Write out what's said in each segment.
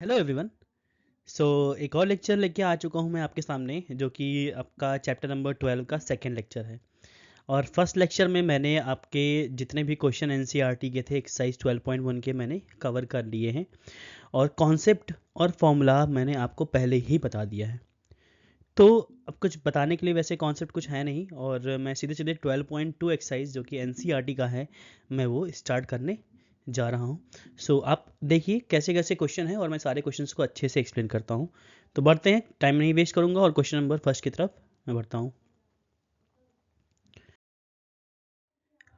Hello everyone. सो एक और lecture लेके आ चुका हूँ मैं आपके सामने, जो कि आपका चैप्टर नंबर 12 का सेकंड लेक्चर है। और फर्स्ट लेक्चर में मैंने आपके जितने भी क्वेश्चन एनसीईआरटी के थे एक्सरसाइज 12.1 के मैंने कवर कर लिए हैं, और कॉन्सेप्ट और फॉर्मूला मैंने आपको पहले ही बता दिया है। तो अब कुछ बताने के लिए वैसे कॉन्सेप्ट कुछ है नहीं, और मैं सीधे सीधे 12.2 एक्सरसाइज जो कि एनसीईआरटी का है मैं वो स्टार्ट करने जा रहा हूँ। सो आप देखिए कैसे कैसे क्वेश्चन है, और मैं सारे क्वेश्चंस को अच्छे से एक्सप्लेन करता हूँ। तो बढ़ते हैं, टाइम नहीं वेस्ट करूँगा और क्वेश्चन नंबर फर्स्ट की तरफ मैं बढ़ता हूँ।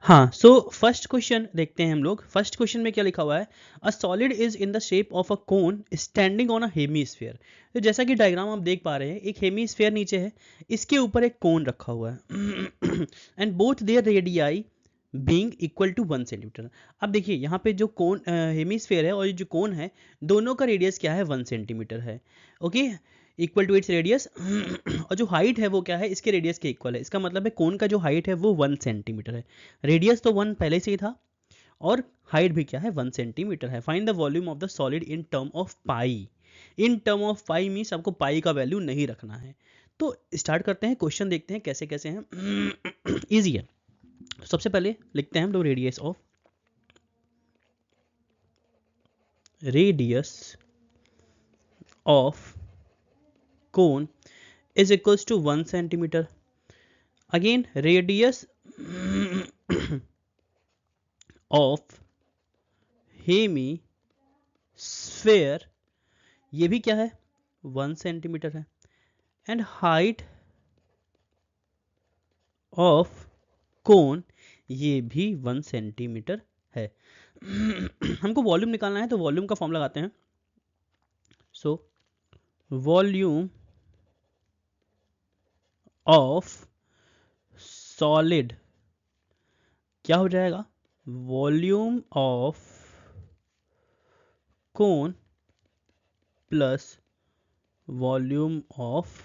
हाँ, सो फर्स्ट क्वेश्चन देखते हैं हम लोग। फर्स्ट क्वेश्चन में क्या लिखा हुआ है? A solid is in the shape of a cone standing on a hemisphere. तो जैसा कि डायग्राम आप देख पा रहे हैं, एक हेमीस्फीयर नीचे है, इसके ऊपर एक कोन रखा हुआ है and both their radii being equal to 1 centimetre. अब देखिए यहाँ पे जो कोन हेमीस्फीयर है और ये जो कोन है, दोनों का रेडियस क्या है? 1 सेंटीमीटर है। Okay, equal to its radius और जो हाइट है वो क्या है? इसके रेडियस के इक्वल है। इसका मतलब है कोन का जो हाइट है वो 1 सेंटीमीटर है। रेडियस तो 1 पहले से ही था, और हाइट भी क्या है? 1 सेंटीमीटर है। Find the volume of the solid in term of pi. In term of pi means आपको पाई का वैल्यू नहीं रखना है। तो स्टार्ट करते हैं, क्वेश्चन देखते हैं कैसे कैसे हैं। इजी है। सबसे पहले लिखते हैं हम लोग radius of cone is equals to 1 centimetre. Again radius of hemisphere, ये भी क्या है? 1 सेंटीमीटर है। एंड हाइट ऑफ कोन, ये भी 1 सेंटीमीटर है। हमको वॉल्यूम निकालना है, तो वॉल्यूम का फॉर्म लगाते हैं। सो वॉल्यूम ऑफ सॉलिड क्या हो जाएगा? Volume of cone plus volume of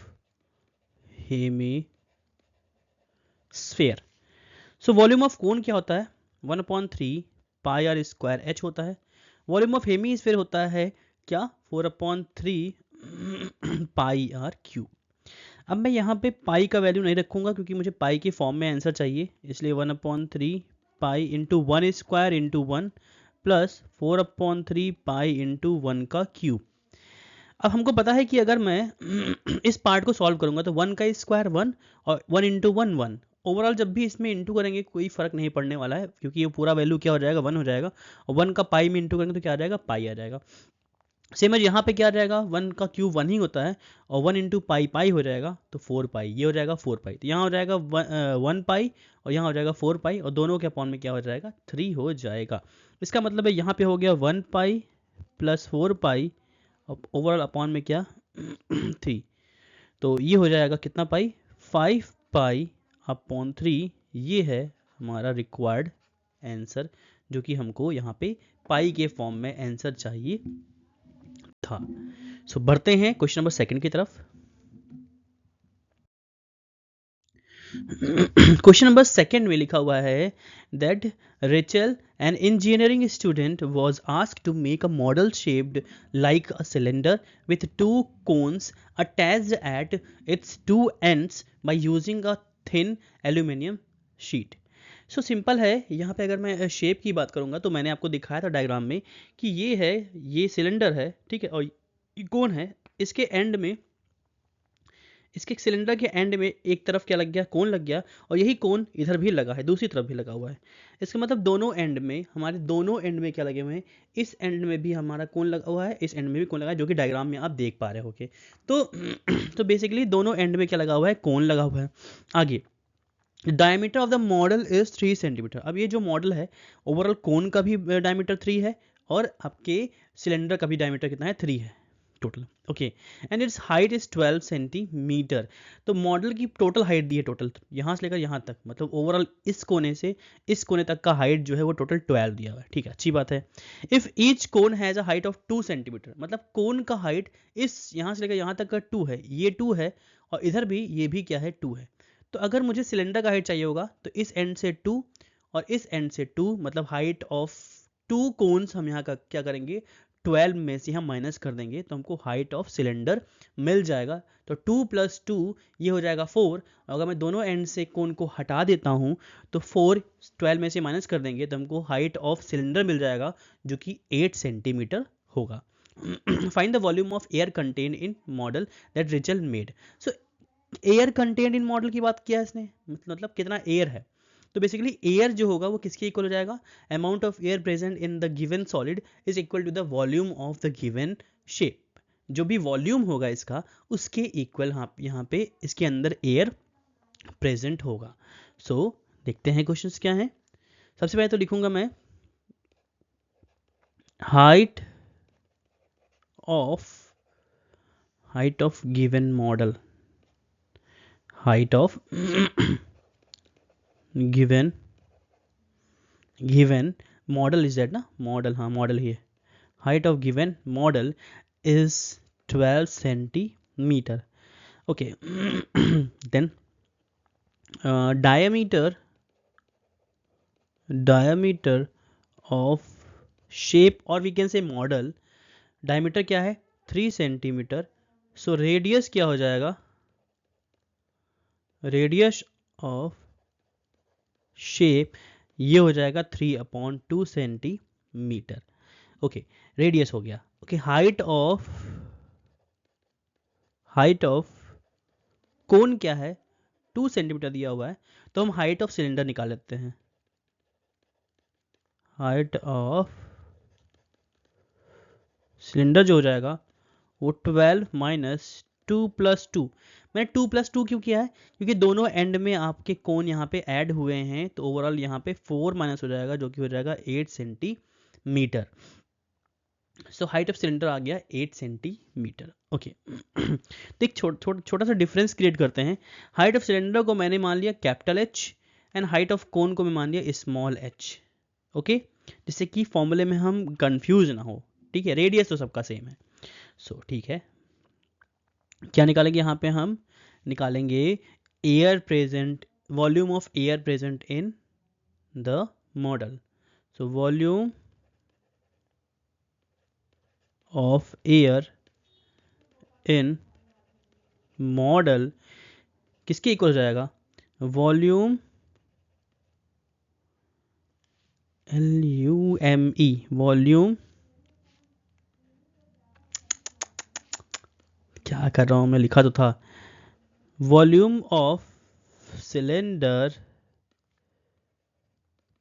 hemisphere. So volume of cone क्या होता है? 1/3 पाई आर स्क्वायर एच होता है। वॉल्यूम ऑफ हेमी स्फेयर होता है क्या? 4/3 पाई आर क्यूब। अब मैं यहाँ पे पाई का वैल्यू नहीं रखूंगा, क्योंकि मुझे पाई के फॉर्म में आंसर चाहिए, इसलिए 1/3 pi into 1 square into 1 plus 4/3 pi into 1 का क्यूब। अब हमको पता है कि अगर मैं इस पार्ट को सॉल्व करूंगा तो 1 का स्क्वायर 1 और 1 इंटू 1 1। ओवरऑल जब भी इसमें इंटू करेंगे कोई फर्क नहीं पड़ने वाला है, क्योंकि ये पूरा वैल्यू क्या हो जाएगा? 1 हो जाएगा। और 1 का पाई में इंटू करेंगे तो क्या आ जाएगा? पाई आ जाएगा। सेम है, यहाँ पे क्या आ जाएगा? 1 का क्यूब 1 ही होता है, और 1 इंटू पाई पाई हो जाएगा, तो 4 पाई, ये हो जाएगा 4 पाई। तो यहाँ हो जाएगा 1 पाई, और यहाँ हो जाएगा 4 पाई, और दोनों के अपॉन में क्या हो जाएगा? 3 हो जाएगा। इसका मतलब है यहाँ पे हो गया 1 पाई प्लस 4 पाई, ओवरऑल अपॉन में क्या? 3। तो ये हो जाएगा कितना पाई? 5 पाई अपॉन 3। ये है हमारा रिक्वायर्ड आंसर, जो कि हमको यहाँ पे पाई के फॉर्म में आंसर चाहिए था। सो बढ़ते हैं क्वेश्चन नंबर सेकंड की तरफ। क्वेश्चन नंबर सेकंड में लिखा हुआ है that Rachel an engineering student was asked to make a model shaped like a cylinder with 2 cones attached at its 2 ends by using a thin aluminium sheet. So simple है। यहाँ पे अगर मैं shape की बात करूँगा तो मैंने आपको दिखाया था डायग्राम में कि ये है, ये सिलेंडर है, ठीक है, और ये कोन है। इसके एंड में, इसके सिलेंडर के एंड में एक तरफ क्या लग गया? कोन लग गया, और यही कोन इधर भी लगा है, दूसरी तरफ भी लगा हुआ है। इसका मतलब दोनों एंड में, हमारे दोनों एंड में क्या लगे हुए हैं? इस एंड में भी हमारा कोन लगा हुआ है, इस एंड में भी कोन लगा है, जो कि डायग्राम में आप देख पा रहे होगे। तो तो बेसिकली दोनों एंड में क्या लगा हुआ है? कोन लगा हुआ है। आगे, diameter of the model is 3 centimetre. अब ये जो मॉडल है, ओवरऑल कोन का भी डायमीटर 3 है, और आपके सिलेंडर का भी डायमीटर कितना है? 3 है total. Okay, and it's height is 12 centimetre. तो मॉडल की टोटल हाइट दी है, टोटल यहाँ से लेकर यहाँ तक, मतलब ओवरऑल इस कोने से इस कोने तक का हाइट जो है वो टोटल 12 दिया हुआ है। ठीक है, अच्छी बात है। If each cone has a height of 2 centimetre, मतलब कोन का हाइट इस यहाँ से लेकर यहाँ तक का 2 है, ये 2 है, और इधर भी ये भी क्या है? 2 है। तो अगर मुझे सिलेंडर का हाइट चाहिए होगा तो इस एंड से 2 और इस एंड से 2, मतलब हाइट ऑफ 2 कोन्स हम यहाँ का क्या करेंगे? 12 में से हम माइनस कर देंगे तो हमको हाइट ऑफ सिलेंडर मिल जाएगा। तो 2 + 2 ये हो जाएगा 4। अगर मैं दोनों एंड से कोन को हटा देता हूँ तो 4 12 में से माइनस कर देंगे तो हमको हाइट ऑफ सिलेंडर मिल जाएगा जो कि 8 सेंटीमीटर होगा। Find the volume of air contain in model that Rachel made. So air contain in model की बात किया है इसने, मतलब कितना एयर है। तो बेसिकली एयर जो होगा वो किसके इक्वल हो जाएगा, amount of air present in the given solid is equal to the volume of the given shape. जो भी वॉल्यूम होगा इसका उसके इक्वल यहाँ पे इसके अंदर एयर प्रेजेंट होगा। सो देखते हैं क्वेश्चंस क्या हैं। सबसे पहले तो लिखूंगा मैं height of given model, height of given model is that ना, मॉडल, हाँ मॉडल ही है। Height of given model is 12 centimetre. Okay then diameter of shape और we can say model, diameter क्या है 3 सेंटीमीटर। सो रेडियस क्या हो जाएगा, रेडियस ऑफ शेप ये हो जाएगा 3/2 सेंटीमीटर। ओके रेडियस हो गया। ओके हाइट ऑफ कोन क्या है 2 सेंटीमीटर दिया हुआ है, तो हम हाइट ऑफ सिलेंडर निकाल लेते हैं। हाइट ऑफ सिलेंडर जो हो जाएगा वो 12 - 2 + 2। मैंने 2 + 2 क्यों किया है, क्योंकि दोनों एंड में आपके कोन यहाँ पे ऐड हुए हैं तो ओवरऑल यहाँ पे 4 माइनस हो जाएगा जो कि हो जाएगा 8 centimetre. So height of cylinder आ गया 8 सेंटीमीटर। ओके तो एक छोटा सा डिफरेंस क्रिएट करते हैं। हाइट ऑफ सिलेंडर को मैंने मान लिया capital H and height of कोन को मैं मान लिया स्मॉल एच। ओके जिससे कि फॉर्मूले में हम कंफ्यूज ना हो। ठीक है रेडियस तो सबका सेम है। सो ठीक है क्या निकालेंगे यहाँ पे, हम निकालेंगे air present, volume of air present in the model. So volume of air in model किसके इक्वल हो जाएगा, वॉल्यूम LUME, वॉल्यूम, क्या कर रहा हूं मैं, लिखा तो था, volume of cylinder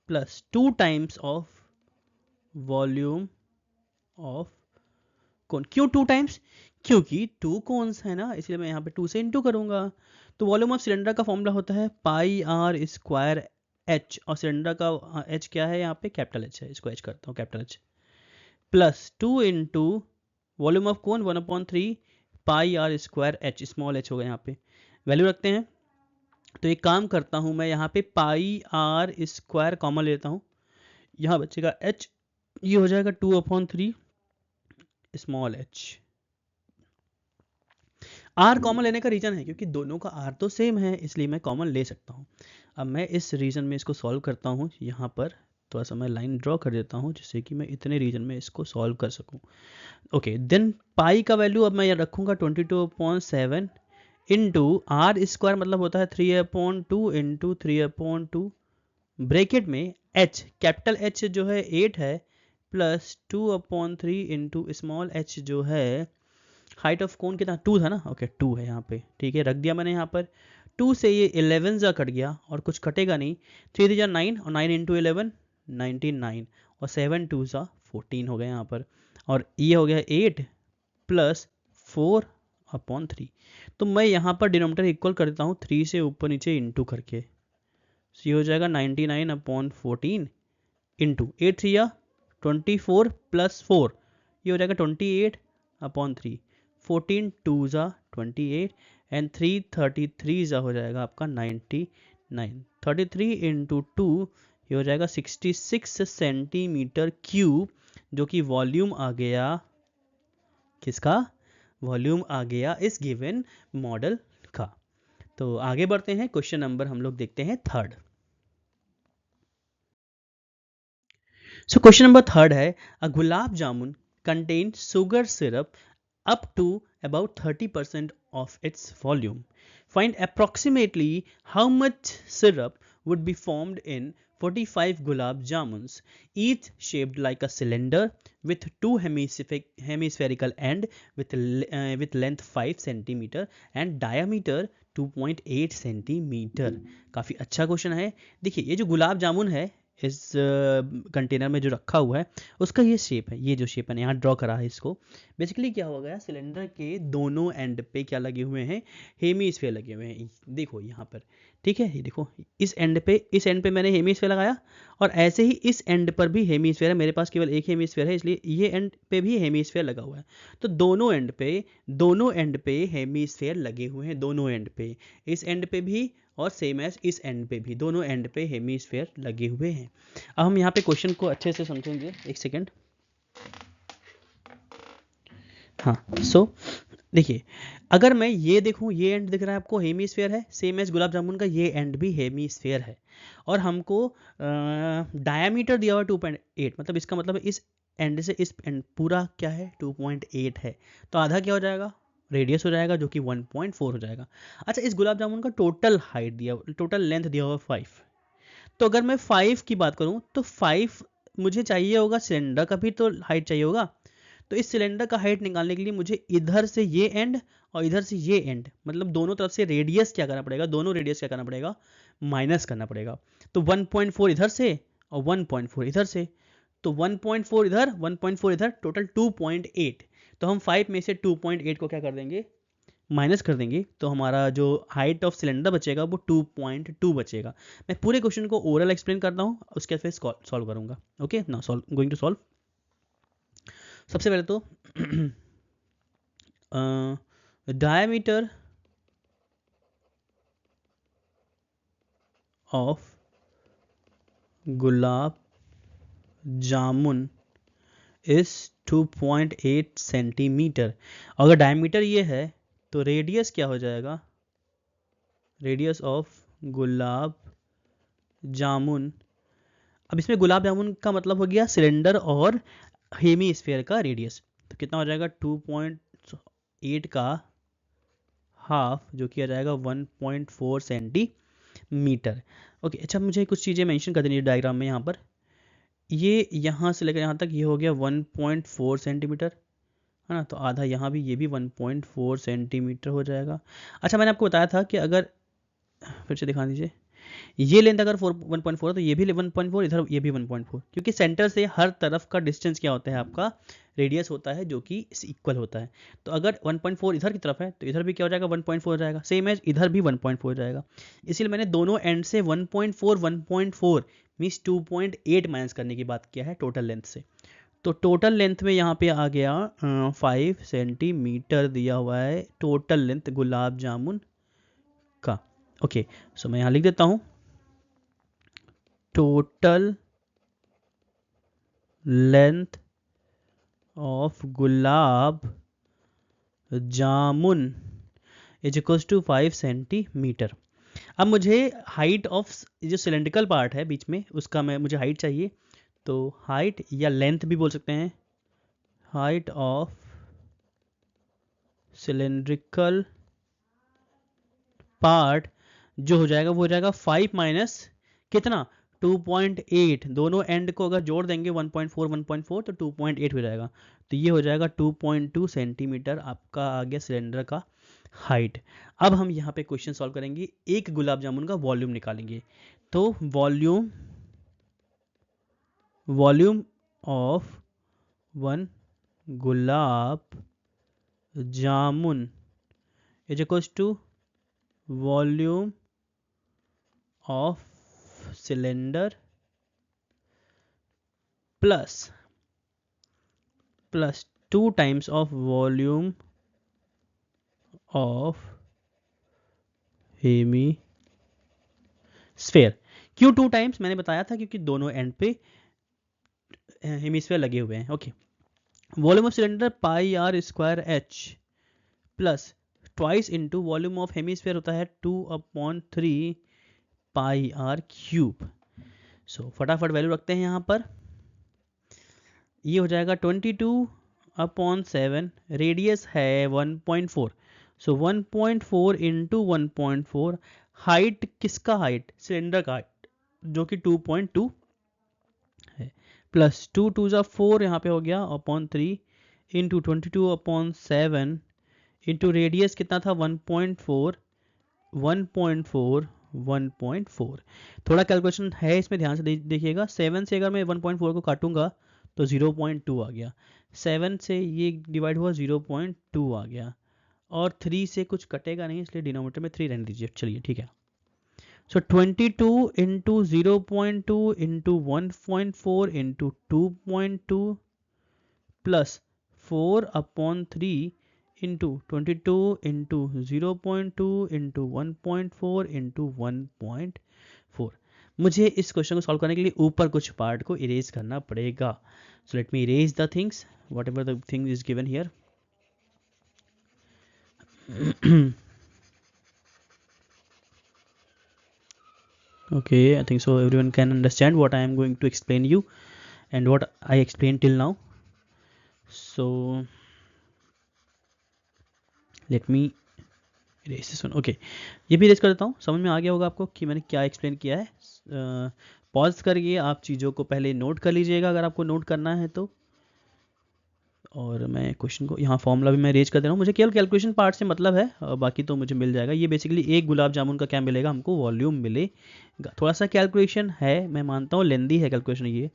plus 2 times of volume of कोन। क्यों 2 टाइम्स, क्योंकि 2 कोन्स है ना, इसलिए मैं यहाँ पे 2 से इंटू करूंगा। तो वॉल्यूम ऑफ सिलेंडर का फॉर्मूला होता है πr² h, और सिलेंडर का h क्या है यहाँ पे, कैपिटल H है, इसको h करता हूँ capital H, plus 2 into volume of cone 1/3 πr² h, small h होगा यहाँ पे, वैल्यू रखते हैं। तो एक काम करता हूँ मैं यहाँ पे πr² कॉमन लेता हूँ, यहाँ बचेगा h, ये हो जाएगा 2/3 स्मॉल h। आर कॉमन लेने का रीजन है क्योंकि दोनों का आर तो सेम है, इसलिए मैं कॉमन ले सकता हूँ। अब मैं इस रीजन में इसको सॉल्व करता हूँ, यहाँ पर थोड़ा सा मैं लाइन ड्रॉ कर देता हूँ जिससे कि मैं इतने रीजन में इसको सॉल्व कर सकूँ। ओके देन पाई का वैल्यू अब मैं यहाँ रखूँगा 22/7 इंटू r² मतलब होता है 3/2 इंटू 3/2 ब्रैकेट में h, कैपिटल H जो है 8 है, प्लस 2/3 इंटू स्मॉल h जो है, हाइट ऑफ कोन कितना 2 था ना, ओके 2 है यहाँ पे, ठीक है रख दिया मैंने यहाँ पर। 2 से ये 11 जा कट गया और कुछ कटेगा नहीं, 3 जा 9 और 9 इंटू 11 99 और 7 2 जा 14 हो गया यहाँ पर, और ये हो गया 8 प्लस 4/3। तो मैं यहाँ पर डिनोमिनेटर इक्वल कर देता हूँ 3 से ऊपर नीचे इंटू करके, ये हो जाएगा 99/14 इंटू 8 3 या 24 प्लस 4, ये हो जाएगा 28/3, 14 2 जा 28 एंड 3 33 जा हो जाएगा आपका 99, 33 इंटू 2 ये हो जाएगा 66 सेंटीमीटर क्यूब, जो कि वॉल्यूम आ गया किसका, वॉल्यूम आ गया इस गिवन मॉडल का। तो आगे बढ़ते हैं, क्वेश्चन नंबर हम लोग देखते हैं 3rd। So question number 3rd है, अ gulab jamun contain sugar syrup up to about 30% of its volume. Find approximately how much syrup would be formed in 45 gulab jamuns, each shaped like a cylinder with two hemispherical end with length 5 centimeter and diameter 2.8 centimetre. काफ़ी अच्छा question है. देखिए ये जो गुलाब जामुन है इस container में जो रखा हुआ है उसका ये शेप है, ये जो शेप है यहाँ ड्रॉ करा है इसको. बेसिकली क्या हो गया, सिलेंडर के दोनों एंड पे क्या लगे हुए हैं, हेमीस्फेयर लगे हुए हैं. देखो यहाँ पर, ठीक है, ये देखो इस एंड पे मैंने हेमीस्फेयर लगाया और ऐसे ही इस एंड पर भी हेमीस्फेयर है. मेरे पास केवल एक हेमीस्फेयर है इसलिए ये एंड पे भी हेमीस्फेयर लगा हुआ है. तो दोनों एंड पे हेमीस्फेयर लगे हुए हैं, दोनों एंड पे, इस एंड पे भी और सेम एज इस एंड पे भी, दोनों एंड पे हेमीस्फेयर लगे हुए हैं. अब हम यहाँ पे क्वेश्चन को अच्छे से समझेंगे. एक सेकेंड. हाँ, सो देखिए अगर मैं ये देखूँ, ये एंड दिख रहा है आपको, हेमीस्फेयर है, सेम एज गुलाब जामुन का ये एंड भी हेमीस्फेयर है और हमको डायमीटर दिया हुआ 2.8, मतलब इसका मतलब इस एंड से इस एंड पूरा क्या है 2.8 है, तो आधा क्या हो जाएगा, रेडियस हो जाएगा जो कि 1.4 हो जाएगा. अच्छा, इस गुलाब जामुन का टोटल हाइट दिया, टोटल लेंथ दिया हुआ 5. तो अगर मैं 5 की बात करूं तो 5 मुझे चाहिए होगा, सिलेंडर का भी तो हाइट चाहिए होगा. तो इस सिलेंडर का हाइट निकालने के लिए मुझे इधर से ये एंड और इधर से ये एंड, मतलब दोनों तरफ से रेडियस क्या करना पड़ेगा, दोनों रेडियस क्या करना पड़ेगा, माइनस करना पड़ेगा. तो 1.4 इधर से और 1.4 इधर से, तो 1.4 इधर 1.4 इधर, टोटल 2.8. तो हम 5 में से 2.8 को क्या कर देंगे, माइनस कर देंगे, तो हमारा जो हाइट ऑफ सिलेंडर बचेगा वो 2.2 बचेगा. मैं पूरे क्वेश्चन को ओरल एक्सप्लेन करता हूँ, उसके बाद फिर सॉल्व करूंगा. Okay, now solve, going to solve. सबसे पहले तो डायमीटर ऑफ गुलाब जामुन इस 2.8 सेंटीमीटर. अगर डायमीटर ये है तो रेडियस क्या हो जाएगा, रेडियस ऑफ गुलाब जामुन. अब इसमें गुलाब जामुन का मतलब हो गया सिलेंडर और हेमी स्फीयर का रेडियस. तो कितना हो जाएगा, 2.8 का हाफ जो कि आ जाएगा 1.4 सेंटीमीटर. ओके, अच्छा मुझे कुछ चीज़ें मेंशन कर देनी है डायग्राम में. यहाँ पर ये यहाँ से लेकर यहाँ तक ये हो गया 1.4 सेंटीमीटर है ना, तो आधा यहाँ भी, ये भी 1.4 सेंटीमीटर हो जाएगा. अच्छा मैंने आपको बताया था कि अगर, फिर से दिखा दीजिए, ये लेंथ अगर 1.4 है तो ये भी 1.4, इधर ये भी 1.4, क्योंकि सेंटर से हर तरफ का डिस्टेंस क्या होता है, आपका रेडियस होता है जो कि इक्वल होता है. तो अगर 1.4 इधर की तरफ है तो इधर भी क्या हो जाएगा, 1.4 हो जाएगा, सेम एज इधर भी 1.4 हो जाएगा. इसलिए मैंने दोनों एंड से 1.4 मीन्स 2.8 माइनस करने की बात किया है टोटल लेंथ से. तो टोटल लेंथ में यहाँ पे आ गया 5 सेंटीमीटर दिया हुआ है टोटल लेंथ गुलाब जामुन का. ओके, सो मैं यहाँ लिख देता हूँ, total length of gulab jamun is equals to 5 centimetre. अब मुझे हाइट ऑफ जो सिलेंड्रिकल पार्ट है बीच में उसका मुझे हाइट चाहिए. तो हाइट या लेंथ भी बोल सकते हैं, हाइट ऑफ सिलेंड्रिकल पार्ट जो हो जाएगा वो हो जाएगा 5 माइनस कितना, 2.8. दोनों एंड को अगर जोड़ देंगे 1.4 तो 2.8 हो जाएगा. तो ये हो जाएगा 2.2 सेंटीमीटर आपका आ गया सिलेंडर का हाइट. अब हम यहाँ पे क्वेश्चन सॉल्व करेंगे, एक गुलाब जामुन का वॉल्यूम निकालेंगे. तो volume of one gulab jamun is equals to volume of cylinder plus 2 times of volume of hemisphere. क्यों 2 टाइम्स, मैंने बताया था क्योंकि दोनों एंड पे हेमीस्फेयर लगे हुए हैं. Okay, volume of cylinder pi r square h plus twice into volume of hemisphere होता है 2/3 पाई आर क्यूब. सो फटाफट वैल्यू रखते हैं यहाँ पर. ये हो जाएगा 22 अपॉन 7, रेडियस है 1.4, सो 1.4 इंटू 1.4, हाइट किसका हाइट, सिलेंडर का हाइट जो कि 2.2 है, प्लस 2 2 ज़ा 4 यहाँ पे हो गया upon 3 into 22 upon 7 into radius कितना था 1.4, 1.4, 1.4। थोड़ा कैलकुलेशन है इसमें, ध्यान से देखिएगा। 7 से अगर मैं 1.4 को काटूंगा तो 0.2 आ गया, 7 से ये डिवाइड हुआ 0.2 आ गया, और 3 से कुछ कटेगा नहीं इसलिए डिनोमिनेटर में 3 रहने दीजिए। चलिए ठीक है। सो 22 into 0.2 into 1.4 into 2.2 plus 4 upon 3 into 22 into 0.2 into 1.4 into 1.4। मुझे इस क्वेश्चन को सॉल्व करने के लिए ऊपर कुछ पार्ट को इरेज करना पड़ेगा। So let me erase the things what ever the thing is given here. Okay, I think so everyone can understand what I am going to explain you and what I explained till now. So let me erase this one. Okay, ये भी erase कर देता हूँ। समझ में आ गया होगा आपको कि मैंने क्या एक्सप्लेन किया है। पॉज करिए, आप चीज़ों को पहले नोट कर लीजिएगा अगर आपको नोट करना है तो। और मैं क्वेश्चन को यहाँ फॉर्मूला भी मैं रेज कर दे रहा हूँ। मुझे केवल कैलकुलेशन पार्ट से मतलब है, बाकी तो मुझे मिल जाएगा। ये बेसिकली एक गुलाब जामुन का क्या मिलेगा हमको, वॉल्यूम मिलेगा। थोड़ा सा कैलकुलेशन है, मैं मानता हूँ लेंदी है कैलकुलेशन ये,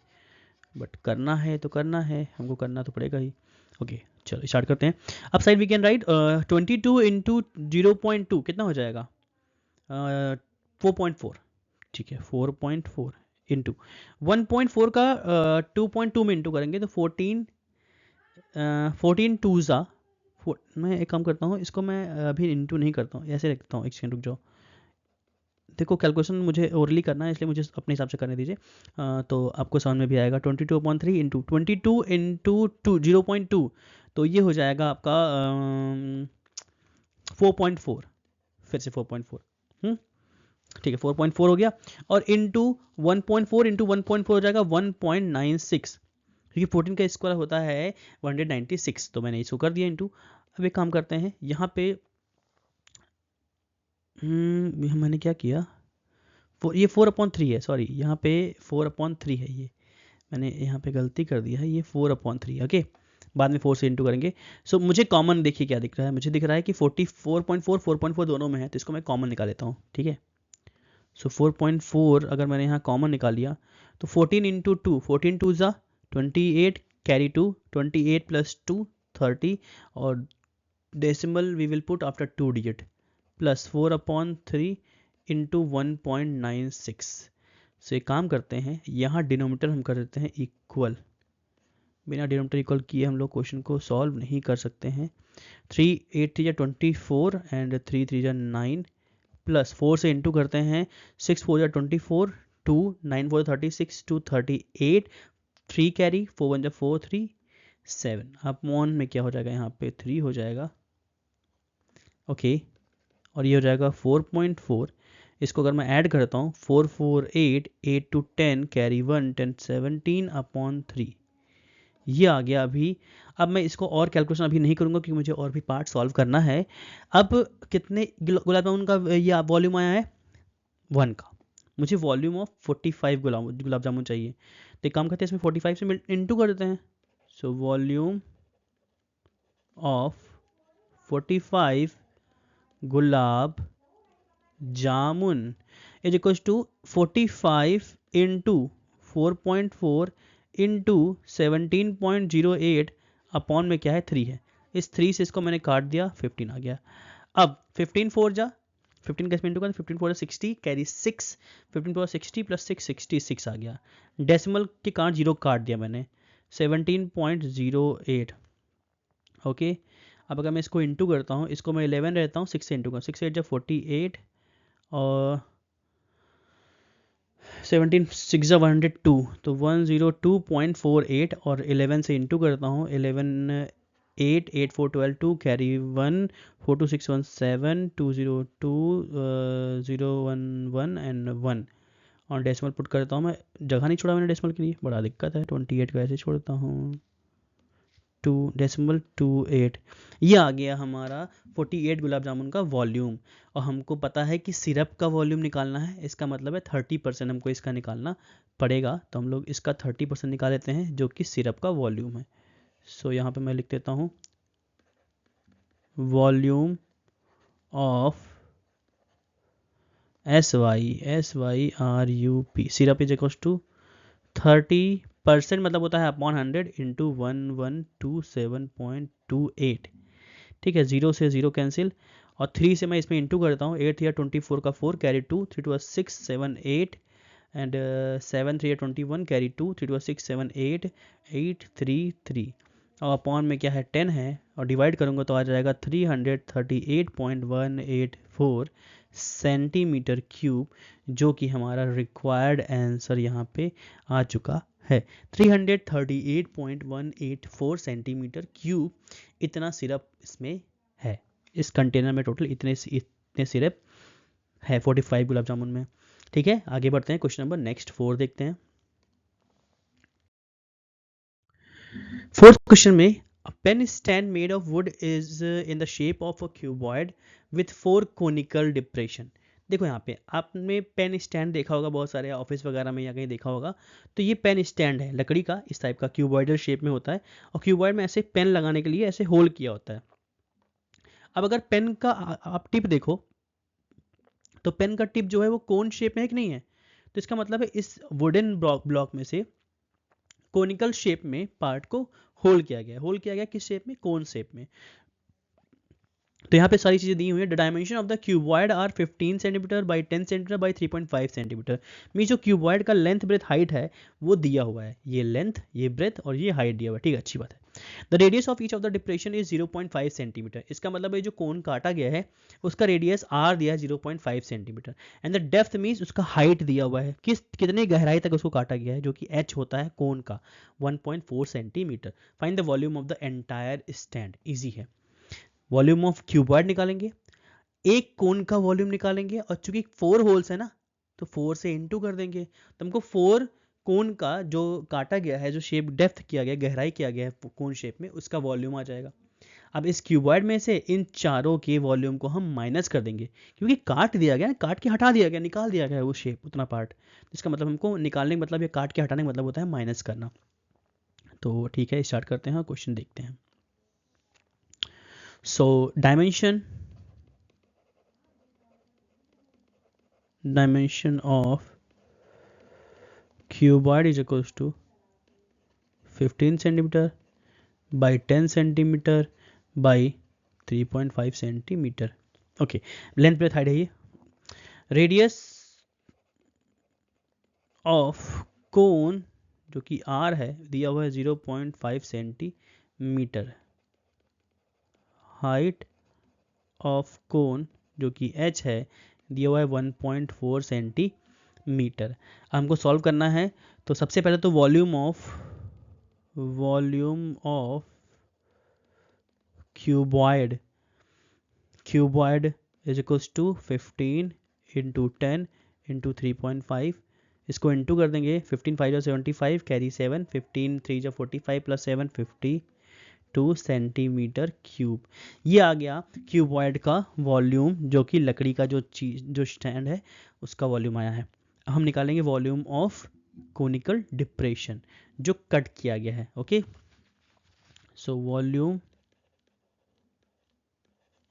बट करना है तो करना है, हमको करना तो पड़ेगा ही। ओके चलो स्टार्ट करते हैं। अब side we can write 22 into 0.2 कितना हो जाएगा 4.4। ठीक है 4.4 इंटू 1.4 का 2.2 में इंटू करेंगे तो 14 टू ज़ा। मैं एक काम करता हूँ, इसको मैं अभी इंटू नहीं करता हूँ, ऐसे रखता हूँ। एक सेकंड रुक जाओ, देखो कैलकुलेशन मुझे ओरली करना है इसलिए मुझे अपने हिसाब से करने दीजिए। तो आपको समझ में भी आएगा। 22.3 इंटू 22 इंटू 0.2 तो ये हो जाएगा आपका 4.4, फिर से 4.4। ठीक है 4.4 हो गया, और इंटू 1.4 इंटू 1.4 हो जाएगा 1.96, क्योंकि 14 का स्क्वायर होता है 196, तो मैंने इसको कर दिया इंटू। अब एक काम करते हैं यहाँ पे, मैंने क्या किया, ये 4/3 है, सॉरी यहाँ पे 4/3 है, ये मैंने यहाँ पे गलती कर दिया है, ये 4/3। ओके बाद में 4 से इंटू करेंगे। सो मुझे कॉमन देखिए क्या दिख रहा है, मुझे दिख रहा है कि 44.4 4.4 दोनों में है, तो इसको मैं कॉमन निकाल लेता हूँ। ठीक है सो 4.4 अगर मैंने यहाँ कॉमन निकाल लिया तो 14 इंटू 2, 14 टू ज़ा 28, कैरी 2, 28 प्लस 2 30, और decimal we will put after 2 digit, plus 4/3 into 1.96। So एक काम करते हैं, यहाँ डिनोमीटर हम कर देते हैं इक्वल। बिना डिनोमीटर इक्वल किए हम लोग क्वेश्चन को सॉल्व नहीं कर सकते हैं। 3 8 3 24 एंड 3 3 9, प्लस 4 से इंटू करते हैं, 6 4 24, 2 9 4 36, 2 38, 3 कैरी 4 1 4 3 7, अपॉन में क्या हो जाएगा यहाँ पे 3 हो जाएगा। ओके और ये हो जाएगा 4.4। इसको अगर मैं ऐड करता हूँ 4 4 8 8 to 10 कैरी 1 10 17 अपॉन 3, ये आ गया अभी। अब मैं इसको और कैलकुलेशन अभी नहीं करूँगा क्योंकि मुझे और भी पार्ट सॉल्व करना है। अब कितने गुलाब जामुन का ये वॉल्यूम आया है 1 का, मुझे वॉल्यूम ऑफ 45 गुलाब जामुन चाहिए। तो एक काम करते हैं इसमें 45 से इंटू कर देते हैं। So volume of 45 gulab jamun is equal to 45 into 4.4 into 17.08 upon में क्या है 3 है। इस 3 से इसको मैंने काट दिया, 15 आ गया। अब 15 4 जा 15 का इसमें इंटू कर 15 4 60 कैरी 6, 15 4 60 प्लस 6 66 आ गया। डेसिमल के कारण 0 काट दिया मैंने, 17.08। ओके अब अगर मैं इसको इंटू करता हूँ, इसको मैं 11 रहता हूँ 6 से इंटू कर, 6 8 जब 48 और 17 6 जा 102, तो 102.48, और 11 से इंटू करता हूँ, 11 8 8 4 12 2 कैरी 1 4 2 6 1 7 2 0 2 0 1 1 एंड 1, और डेसिमल पुट करता हूँ। मैं जगह नहीं छोड़ा मैंने डेसिमल के लिए, बड़ा दिक्कत है। 28 को ऐसे छोड़ता हूँ, 2.28, ये आ गया हमारा 48 गुलाब जामुन का वॉल्यूम। और हमको पता है कि सिरप का वॉल्यूम निकालना है, इसका मतलब है 30% हमको इसका निकालना पड़ेगा। तो हम लोग इसका 30% निकाल लेते हैं, जो कि सिरप का वॉल्यूम है। सो यहाँ पे मैं लिख देता हूँ volume of SYRUP syrup is equal to 30%, मतलब होता है अपॉन 100 इंटू 1127.28। ठीक है, 0 से 0 कैंसिल, और 3 से मैं इसमें इंटू करता हूँ। 8 या 24 का 4 कैरी 2, 3 2 6 7 8 एंड 7 3 21 कैरी 2, 3 2 6 7 8 8 3 3, और अपॉन में क्या है 10 है, और डिवाइड करूँगा तो आ जाएगा 338.184 सेंटीमीटर क्यूब, जो कि हमारा रिक्वायर्ड आंसर यहाँ पे आ चुका है। 338.184 सेंटीमीटर क्यूब इतना सिरप इसमें है, इस कंटेनर में टोटल इतने सिरप है 45 गुलाब जामुन में। ठीक है, आगे बढ़ते हैं, क्वेश्चन नंबर नेक्स्ट 4 देखते हैं। फोर्थ क्वेश्चन में, a pen stand made of wood is in the shape of a cuboid with 4 conical depression। देखो यहाँ पे आपने पेन स्टैंड देखा होगा, बहुत सारे ऑफिस वगैरह में या कहीं देखा होगा। तो ये पेन स्टैंड है लकड़ी का, इस टाइप का क्यूबॉइडल शेप में होता है, और क्यूबॉइड में ऐसे पेन लगाने के लिए ऐसे होल किया होता है। अब अगर पेन का आप टिप देखो, तो पेन का टिप जो है वो कोन शेप में है कि नहीं है, तो इसका मतलब है इस वुडन ब्लॉक में से कोनिकल शेप में पार्ट को होल किया गया। होल किया गया किस शेप में, कोन शेप में। तो यहाँ पे सारी चीजें दी हुई है। The dimension of the cuboid are 15 centimetre by 10 centimetre by 3.5 centimetre. Mean जो क्यूबॉइड का लेंथ ब्रेथ हाइट है वो दिया हुआ है, ये लेंथ, ये ब्रेथ और ये हाइट दिया हुआ है। ठीक है, अच्छी बात है। The radius of each of the depression is 0.5 centimetre. इसका मतलब है जो कोन काटा गया है उसका रेडियस आर दिया है 0.5 centimetre, and the depth means उसका हाइट दिया हुआ है, कितने गहराई तक उसको काटा गया है, जो कि एच होता है कोन का 1.4 centimetre. Find the volume of the entire stand. Easy है, वॉल्यूम ऑफ क्यूबॉइड निकालेंगे, एक कोन का वॉल्यूम निकालेंगे, और चूंकि 4 होल्स है ना तो 4 से इंटू कर देंगे, तो हमको 4 कोन का जो काटा गया है, जो शेप डेप्थ किया गया, गहराई किया गया है कोन शेप में, उसका वॉल्यूम आ जाएगा। अब इस क्यूबॉइड में से इन चारों के वॉल्यूम को हम माइनस कर देंगे, क्योंकि काट दिया गया, काट के हटा दिया गया, निकाल दिया गया वो शेप, उतना पार्ट। इसका मतलब हमको निकालने का मतलब, या काट के हटाने का मतलब होता है माइनस करना। तो ठीक है, स्टार्ट करते हैं, क्वेश्चन देखते हैं। So dimension of cuboid is equals to 15 centimeter by 10 centimeter by 3.5 centimeter। Okay, length breadth height है ये। रेडियस ऑफ कोन जो कि आर है दिया हुआ है 0.5 सेंटीमीटर। हाइट ऑफ कोन जो कि एच है दिया हुआ है 1.4 सेंटीमीटर। हमको सॉल्व करना है, तो सबसे पहले तो volume of cuboid is equals to 15 into 10 into 3.5, इसको इंटू कर देंगे। 15 5 75 कैरी 7, 15 3 45 प्लस 7 52 सेंटीमीटर क्यूब। ये आ गया क्यूबॉइड का वॉल्यूम, जो कि लकड़ी का जो स्टैंड है उसका वॉल्यूम आया है। हम निकालेंगे वॉल्यूम ऑफ कोनिकल डिप्रेशन जो कट किया गया है। Okay, so volume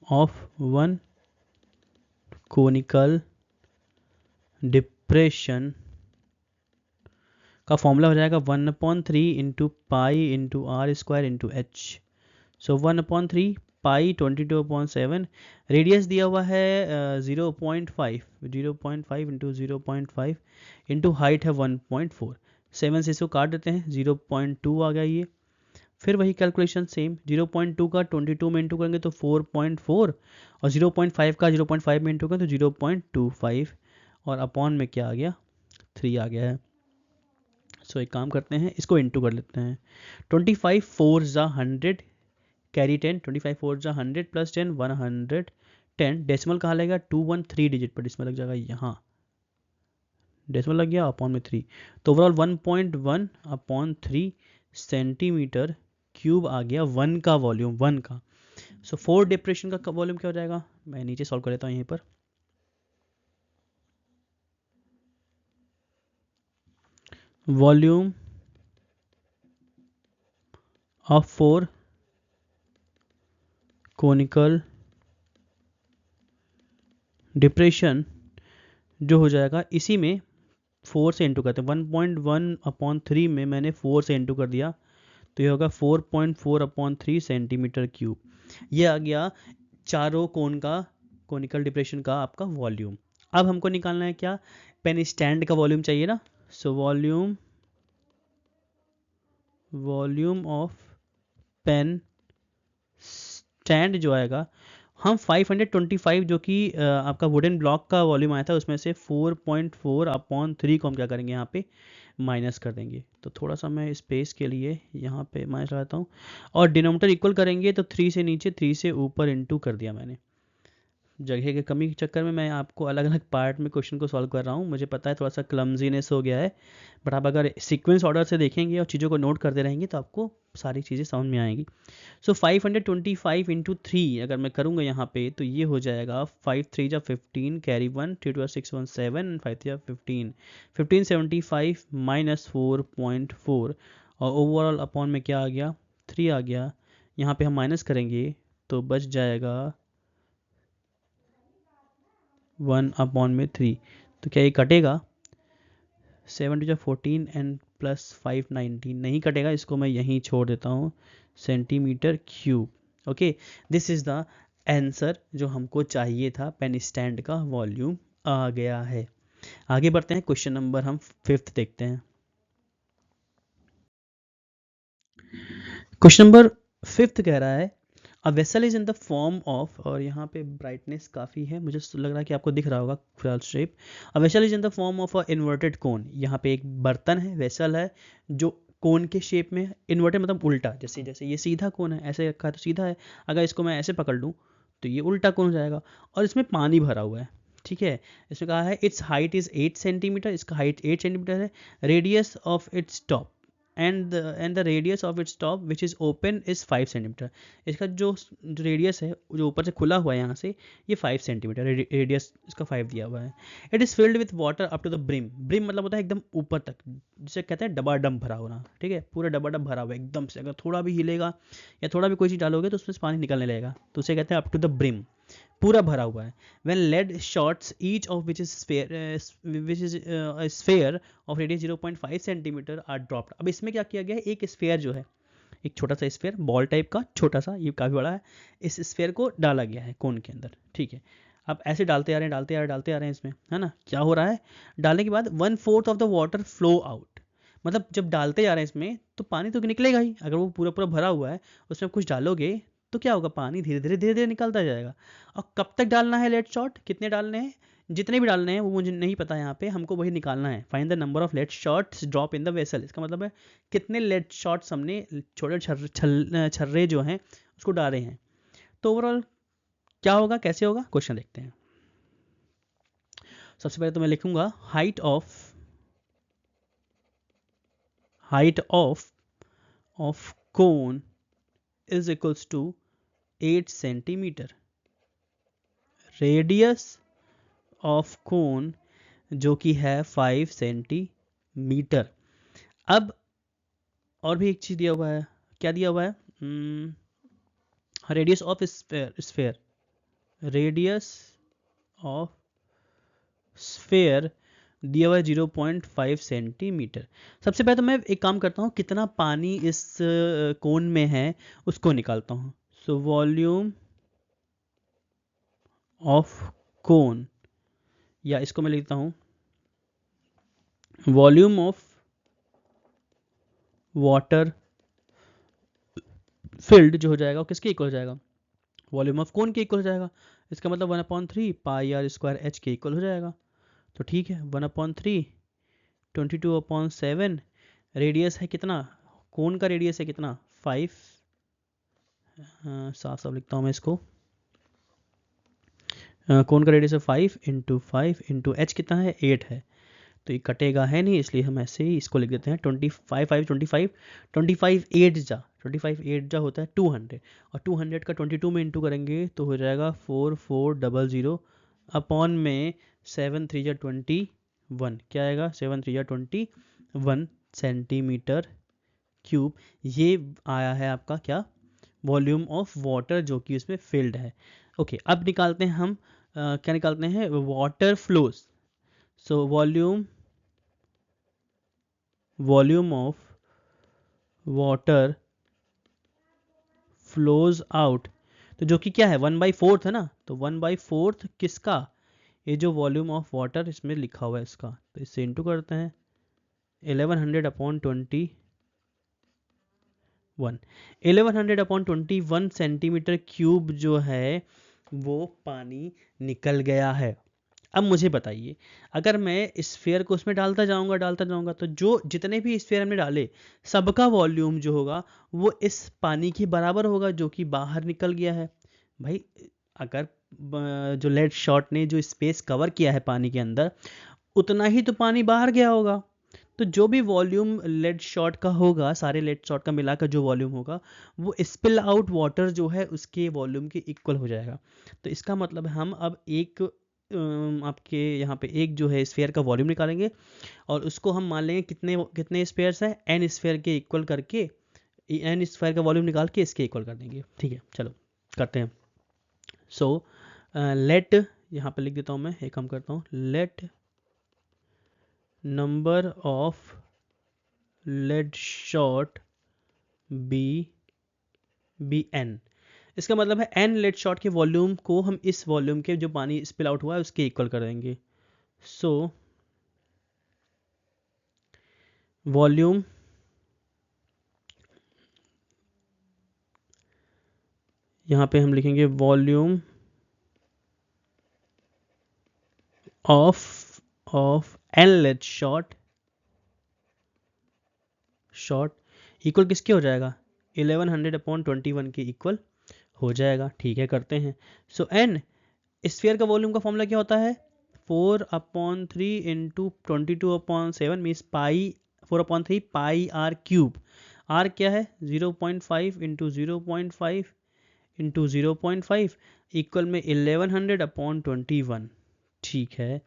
of one conical depression का फॉर्मूला हो जाएगा 1/3 into pi into r square into h. So 1/3 pi 22/7, radius दिया हुआ है 0.5 इंटू 0.5 इंटू हाइट है 1.4। 7 से इसको काट देते हैं, 0.2 आ गया ये। फिर वही कैलकुलेशन सेम, 0.2 का 22 में इंटू करेंगे तो 4.4, और 0.5 का 0.5 में इंटू करेंगे तो 0.25, और अपॉन में क्या आ गया 3 आ गया है। सो एक काम करते हैं, इसको इंटू कर लेते हैं। 25 4 जा 100 कैरी 10, 25 4 जा 100 प्लस 10 110। डेसिमल कहाँ लगेगा, 213 डिजिट पर डेसिमल लग जाएगा, यहाँ डेसिमल लग गया, अपॉन में 3। तो ओवरऑल 1.1/3 सेंटीमीटर क्यूब आ गया 1 का वॉल्यूम, 1 का। सो 4 डिप्रेशन का वॉल्यूम क्या हो जाएगा, मैं नीचे सॉल्व कर लेता हूँ यहीं पर। वॉल्यूम ऑफ 4 कोनिकल डिप्रेशन जो हो जाएगा, इसी में 4 से इंटू करते हैं, 1.1/3 में मैंने 4 से इंटू कर दिया, तो ये होगा 4.4/3 सेंटीमीटर क्यूब। ये आ गया चारों कोन का, कोनिकल डिप्रेशन का आपका वॉल्यूम। अब हमको निकालना है क्या, पेन स्टैंड का वॉल्यूम चाहिए ना। So volume of pen stand जो आएगा, हम 525 जो कि आपका वुडन ब्लॉक का वॉल्यूम आया था, उसमें से 4.4/3 को हम क्या करेंगे, यहाँ पे माइनस कर देंगे। तो थोड़ा सा मैं स्पेस के लिए यहाँ पे माइनस लगाता हूँ, और डिनोमिनेटर इक्वल करेंगे तो 3 से नीचे 3 से ऊपर इंटू कर दिया मैंने। जगह के कमी के चक्कर में मैं आपको अलग अलग पार्ट में क्वेश्चन को सॉल्व कर रहा हूँ, मुझे पता है थोड़ा सा क्लमजीनेस हो गया है, बट आप अगर सीक्वेंस ऑर्डर से देखेंगे और चीज़ों को नोट करते रहेंगे तो आपको सारी चीज़ें समझ में आएंगी। सो 525 इंटू 3 अगर मैं करूँगा यहाँ पे, तो ये हो जाएगा 5 3 जा 15, कैरी 1, 3 2 6 1 7 एंड 5 3 15, 1575 माइनस 4.4, और ओवरऑल अपॉन में क्या आ गया, 3 आ गया। यहाँ पे हम माइनस करेंगे तो बच जाएगा 1/3। तो क्या ये कटेगा, 7 2 14 एंड प्लस 5 19, नहीं कटेगा, इसको मैं यहीं छोड़ देता हूँ, centimetre cube. Okay, this is the answer जो हमको चाहिए था, पेन स्टैंड का वॉल्यूम आ गया है। आगे बढ़ते हैं, क्वेश्चन नंबर हम 5th देखते हैं। क्वेश्चन नंबर 5th कह रहा है, a vessel is in the form of, और यहाँ पे ब्राइटनेस काफ़ी है, मुझे लग रहा है कि आपको दिख रहा होगा फिलहाल shape. A vessel is in the form of a inverted कोन, यहाँ पे एक बर्तन है, वेसल है जो कोन के शेप में है। इन्वर्टेड मतलब उल्टा, जैसे जैसे ये सीधा कोन है, ऐसे रखा है तो सीधा है, अगर इसको मैं ऐसे पकड़ लूँ तो ये उल्टा कोन हो जाएगा, और इसमें पानी भरा हुआ है। ठीक है, इसमें कहा है इट्स हाइट इज 8 सेंटीमीटर, इसका हाइट 8 सेंटीमीटर है, radius of its top and the radius of its top which is open is 5 centimetre. इसका जो रेडियस है, जो ऊपर से खुला हुआ है यहाँ से, ये 5 सेंटीमीटर, रेडियस इसका 5 दिया हुआ है। It is filled with water up to the brim, brim मतलब होता है एकदम ऊपर तक, जिसे कहते हैं डबाडब भरा होना। ठीक है, पूरा डबाडब भरा हुआ है एकदम से, अगर थोड़ा भी हिलेगा या थोड़ा भी कोई चीज़ डालोगे तो उसमें से पानी निकलने लगेगा, तो उसे कहते हैं अप टू द ब्रिम, पूरा भरा हुआ है। when lead shots each of which is sphere of radius 0.5 centimetre are dropped. अब इसमें क्या किया गया है, एक स्फेयर जो है, एक छोटा सा स्फेयर बॉल टाइप का, छोटा सा, ये काफ़ी बड़ा है, इस स्फेयर को डाला गया है कोन के अंदर। ठीक है, अब ऐसे डालते आ रहे हैं, डालते आ रहे हैं, डालते आ रहे हैं इसमें, है ना, क्या हो रहा है, डालने के बाद 1/4 of the water flow out, मतलब जब डालते जा रहे हैं इसमें तो पानी तो निकलेगा ही, अगर वो पूरा पूरा भरा हुआ है, उसमें कुछ डालोगे तो क्या होगा, पानी धीरे धीरे धीरे धीरे निकलता जाएगा। और कब तक डालना है लेड शॉट, कितने डालने हैं, जितने भी डालने हैं वो मुझे नहीं पता, यहाँ पे हमको वही निकालना है, find the number of lead shots drop in the vessel. इसका मतलब है कितने लेड शॉट्स हमने, छोटे छर्रे जो हैं उसको डाले हैं। तो ओवरऑल क्या होगा, कैसे होगा, क्वेश्चन देखते हैं। सबसे पहले तो मैं लिखूंगा height of cone is equals to 8 centimetre, radius of cone जो कि है 5 सेंटीमीटर। अब और भी एक चीज दिया हुआ है, क्या दिया हुआ है, radius of sphere, radius of sphere दिया हुआ है 0.5 सेंटीमीटर। सबसे पहले तो मैं एक काम करता हूँ, कितना पानी इस कोन में है उसको निकालता हूँ। सो वॉल्यूम ऑफ कोन, या इसको मैं लिखता हूँ वॉल्यूम ऑफ वाटर फिल्ड, जो हो जाएगा वो किसके इक्वल हो जाएगा, वॉल्यूम ऑफ कोन के इक्वल हो जाएगा। इसका मतलब 1/3 पाई आर स्क्वायर एच के इक्वल हो जाएगा। तो ठीक है, 1/3 22/7, रेडियस है कितना, कोन का रेडियस है कितना 5, साफ साफ लिखता हूँ मैं इसको, कोन का रेडियस है 5 इंटू 5 इंटू एच कितना है 8 है, तो ये कटेगा है नहीं, इसलिए हम ऐसे ही इसको लिख देते हैं 25 5 25 25 8 जा 25 8 जा होता है 200, और 200 का 22 में इंटू करेंगे तो हो जाएगा 4400 अपॉन में 7 3 जा 21, क्या आएगा 7 3 जा 21 सेंटीमीटर क्यूब। ये आया है आपका क्या, वॉल्यूम ऑफ वाटर जो कि उसमें फिल्ड है। ओके, अब निकालते हैं हम क्या निकालते हैं, water flows. So volume of water flows out, तो जो कि क्या है 1/4 है ना, तो 1/4 किसका, ये जो वॉल्यूम ऑफ वाटर इसमें लिखा हुआ है इसका, तो इससे इंटू करते हैं 1100 अपॉन 21, 1100 अपॉन 21 सेंटीमीटर क्यूब जो है वो पानी निकल गया है। अब मुझे बताइए, अगर मैं स्फीयर को उसमें डालता जाऊंगा तो जो जितने भी स्फीयर हमने डाले सबका वॉल्यूम जो होगा वो इस पानी के बराबर होगा जो कि बाहर निकल गया है। भाई अगर जो लेड शॉट ने जो स्पेस कवर किया है पानी के अंदर उतना ही तो पानी बाहर गया होगा, तो जो भी वॉल्यूम लेड शॉट का होगा, सारे लेड शॉट का मिलाकर जो वॉल्यूम होगा वो स्पिल आउट वाटर जो है उसके वॉल्यूम के इक्वल हो जाएगा। तो इसका मतलब हम अब एक आपके यहाँ पे एक जो है स्फीयर का वॉल्यूम निकालेंगे और उसको हम मान लेंगे कितने कितने स्फीयर्स हैं, एन स्फीयर के इक्वल करके एन स्फीयर का वॉल्यूम निकाल के इसके इक्वल कर देंगे। ठीक है, चलो करते हैं। सो लेट, यहाँ पे लिख देता हूँ मैं, एक काम करता हूँ, let number of lead shot be n. इसका मतलब है एन लेड शॉट के वॉल्यूम को हम इस वॉल्यूम के जो पानी स्पिल आउट हुआ है उसके इक्वल कर देंगे। सो वॉल्यूम यहाँ पे हम लिखेंगे volume of n lead shot equal किसके हो जाएगा, 1100 अपॉन 21 के इक्वल हो जाएगा। ठीक है, करते हैं। सो एन स्फीयर का वॉल्यूम का फॉर्मूला क्या होता है, 4/3 into 22/7 means pi 4/3 pi r cube. R क्या है 0.5 इंटू 0.5 इंटू 0.5 इक्वल में 1100 अपॉन 21। ठीक है,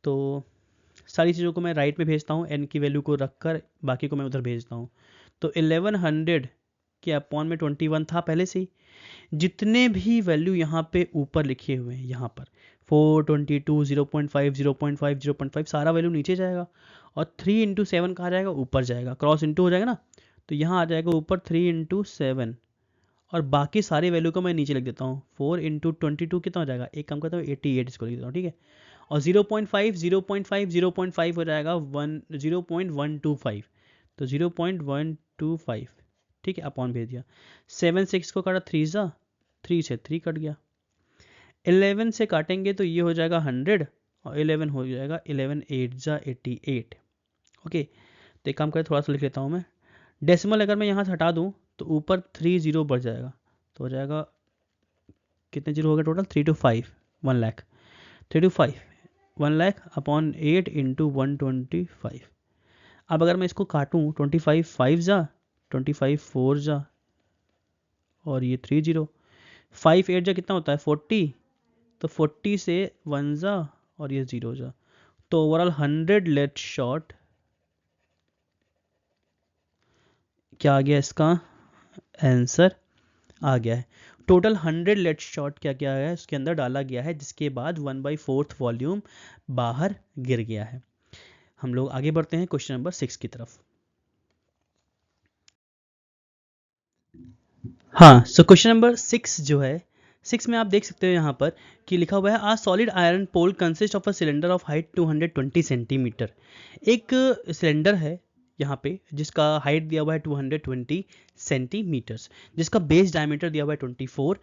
तो सारी चीज़ों को मैं राइट में भेजता हूँ, एन की वैल्यू को रखकर बाकी को मैं उधर भेजता हूँ। तो 1100 के अपॉन में 21 था पहले से ही, जितने भी वैल्यू यहाँ पे ऊपर लिखे हुए हैं यहाँ पर 422 0.5 0.5 0.5 सारा वैल्यू नीचे जाएगा और 3 इंटू 7 कहाँ जाएगा, ऊपर जाएगा, क्रॉस इंटू हो जाएगा ना, तो यहाँ आ जाएगा ऊपर 3 इंटू 7 और बाकी सारे वैल्यू को मैं नीचे लिख देता हूँ। 4 इंटू 22 कितना हो जाएगा, एक काम करता हूँ 88 इसको लिख देता हूँ। ठीक है, और 0.5 0.5 0.5 हो जाएगा 0.125, तो 0.125। ठीक है, अपॉन भेज दिया। 7 से इसको काटा 3 जा 3 से 3 कट गया। 11 से काटेंगे तो ये हो जाएगा 100 और 11 हो जाएगा 11 8 जा 88। ओके, तो एक काम करें थोड़ा सा लिख लेता हूँ मैं, डेसिमल अगर मैं यहाँ से हटा दूँ तो ऊपर 3 0 बढ़ जाएगा, तो हो जाएगा कितने जीरो हो गए total, 3 to 5 1 lakh, 3 to 5 1 lakh upon 8 into 125। अब अगर मैं इसको काटूँ 25 5 जा 25 4 जा और ये 3 0, 5 8 जा कितना होता है 40, तो 40 से 1 जा और ये 0 जा, तो ओवरऑल 100 लेट शॉट क्या आ गया, इसका आंसर आ गया है। टोटल 100 लेट शॉट क्या क्या है उसके अंदर डाला गया है, जिसके बाद 1/4 वॉल्यूम बाहर गिर गया है। हम लोग आगे बढ़ते हैं क्वेश्चन नंबर 6 की तरफ। हाँ, सो क्वेश्चन नंबर 6 जो है, 6 में आप देख सकते हो यहाँ पर कि लिखा हुआ है a solid iron pole consist of a cylinder of height 220 centimetre. एक सिलेंडर है यहाँ पे जिसका हाइट दिया हुआ है 220 सेंटीमीटर्स, जिसका बेस डायमीटर दिया हुआ है 24,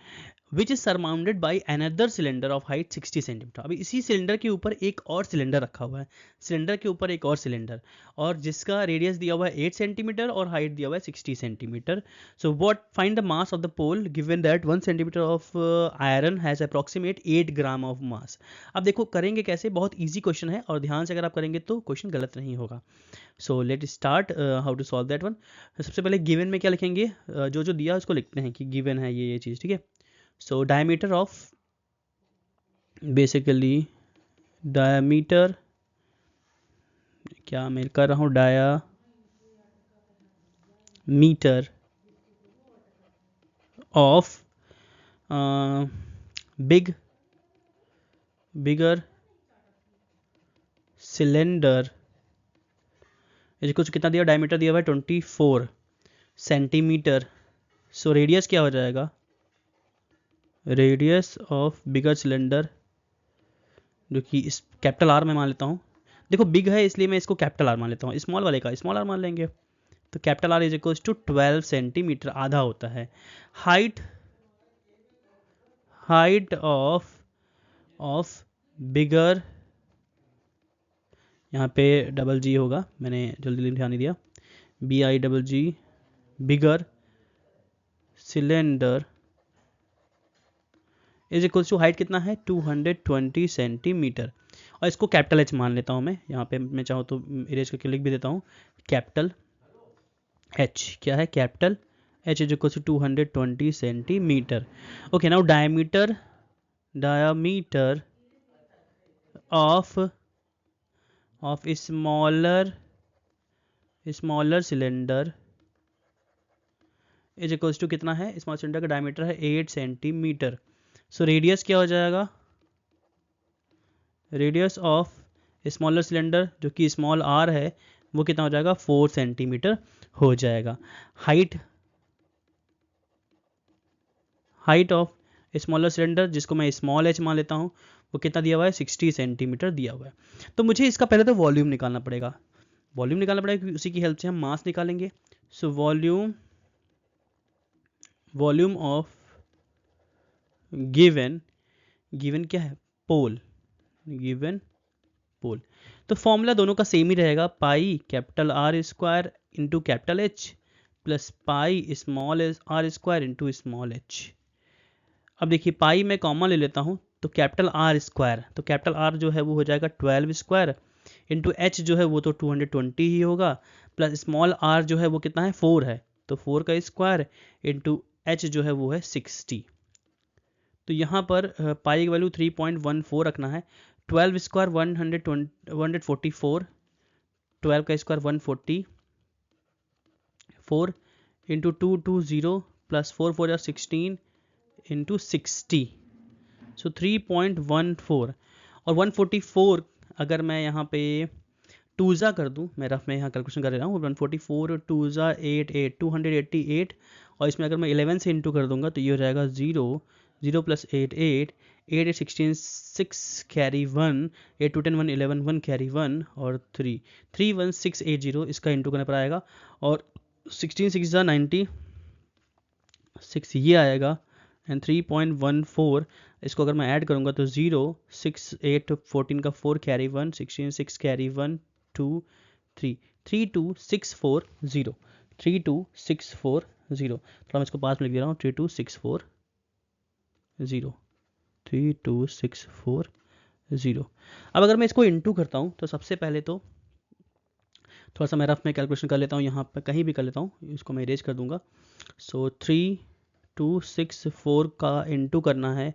which is surmounted by another cylinder of height 60 centimetre. अभी इसी सिलेंडर के ऊपर एक और सिलेंडर रखा हुआ है, सिलेंडर के ऊपर एक और सिलेंडर, और जिसका रेडियस दिया हुआ है 8 सेंटीमीटर और हाइट दिया हुआ है 60 centimetre. So what find the mass of the pole given that 1 centimetre of iron has approximate 8 gram of mass. अब देखो करेंगे कैसे, बहुत ईजी क्वेश्चन है और ध्यान से अगर आप करेंगे तो क्वेश्चन गलत नहीं होगा। So let start how to solve that one. सबसे पहले गिवन में क्या लिखेंगे, जो जो दिया उसको लिखते हैं कि गिवन है ये चीज़, ठीक है। So diameter of, basically diameter, क्या मैं कर रहा हूँ, diameter of bigger cylinder is कुछ कितना दिया, डायमीटर दिया हुआ है 24 सेंटीमीटर। सो रेडियस क्या हो जाएगा, रेडियस ऑफ बिगर सिलेंडर, जो कि इस कैपिटल आर में मान लेता हूँ। देखो बिग है इसलिए मैं इसको कैपिटल आर मान लेता हूँ, स्मॉल वाले का स्मॉल आर मान लेंगे। तो capital R is equals to 12 centimetre, आधा होता है। हाइट ऑफ बिगर, यहाँ पे डबल जी होगा, मैंने जल्दी ध्यान नहीं दिया, BIGG, bigger cylinder is equals to, height कितना है 220 सेंटीमीटर, और इसको कैपिटल एच मान लेता हूँ मैं। यहाँ पे मैं चाहूँ तो इरेज करके लिख भी देता हूँ, कैपिटल एच क्या है, capital H is equals to 220 centimetre. Okay, now diameter of smaller cylinder is equals to कितना है, स्मॉल सिलेंडर का डायमीटर है 8 सेंटीमीटर। सो रेडियस क्या हो जाएगा, रेडियस ऑफ स्मॉलर सिलेंडर जो कि स्मॉल आर है वो कितना हो जाएगा, 4 सेंटीमीटर हो जाएगा। हाइट ऑफ स्मॉलर सिलेंडर जिसको मैं स्मॉल एच मान लेता हूँ वो कितना दिया हुआ है, 60 सेंटीमीटर दिया हुआ है। तो मुझे इसका पहले तो वॉल्यूम निकालना पड़ेगा, क्योंकि उसी की हेल्प से हम मास निकालेंगे। सो वॉल्यूम ऑफ गिवन क्या है, पोल, गिवन पोल। तो फॉर्मूला दोनों का सेम ही रहेगा, pi capital R square into capital H plus pi small r square into small h. अब देखिए पाई मैं कॉमन ले लेता हूँ तो कैपिटल आर स्क्वायर, तो कैपिटल आर जो है वो हो जाएगा 12 स्क्वायर इंटू एच जो है वो तो 220 ही होगा, प्लस स्मॉल आर जो है वो कितना है 4 है, तो 4 का स्क्वायर इंटू एच जो है वो है 60। तो यहाँ पर पाई की वैल्यू 3.14 रखना है। 12 स्क्वायर 144, 12 का स्क्वायर 144 इंटू 220 प्लस 4 4 16 इंटू 60, सो 3.14। और 144 अगर मैं यहाँ पे टूज़ा कर दूँ, मैं रफ में यहाँ कैलकुलेशन कर रहा हूँ, 144 टूज़ा 288, और इसमें अगर मैं 11 से इंटू कर दूंगा तो ये हो जाएगा 0 प्लस 8 8 16 6 कैरी 1, 8 2 10 1 11 1 कैरी 1 और 3 31680 इसका इंटू करने पर आएगा, और 16 6 96 ये आएगा, एंड 3.14 इसको अगर मैं ऐड करूँगा तो 0 6 8 14 का 4 कैरी 1 16 6 कैरी 1 2 3 32640 32640। थोड़ा मैं इसको पास में लिख दे रहा हूँ, 32640 32640। अब अगर मैं इसको इंटू करता हूँ तो सबसे पहले तो थोड़ा सा मैं रफ में कैलकुलेशन कर लेता हूँ, यहाँ पर कहीं भी कर लेता हूँ, इसको मैं इरेज कर दूंगा। सो 3264 का इंटू करना है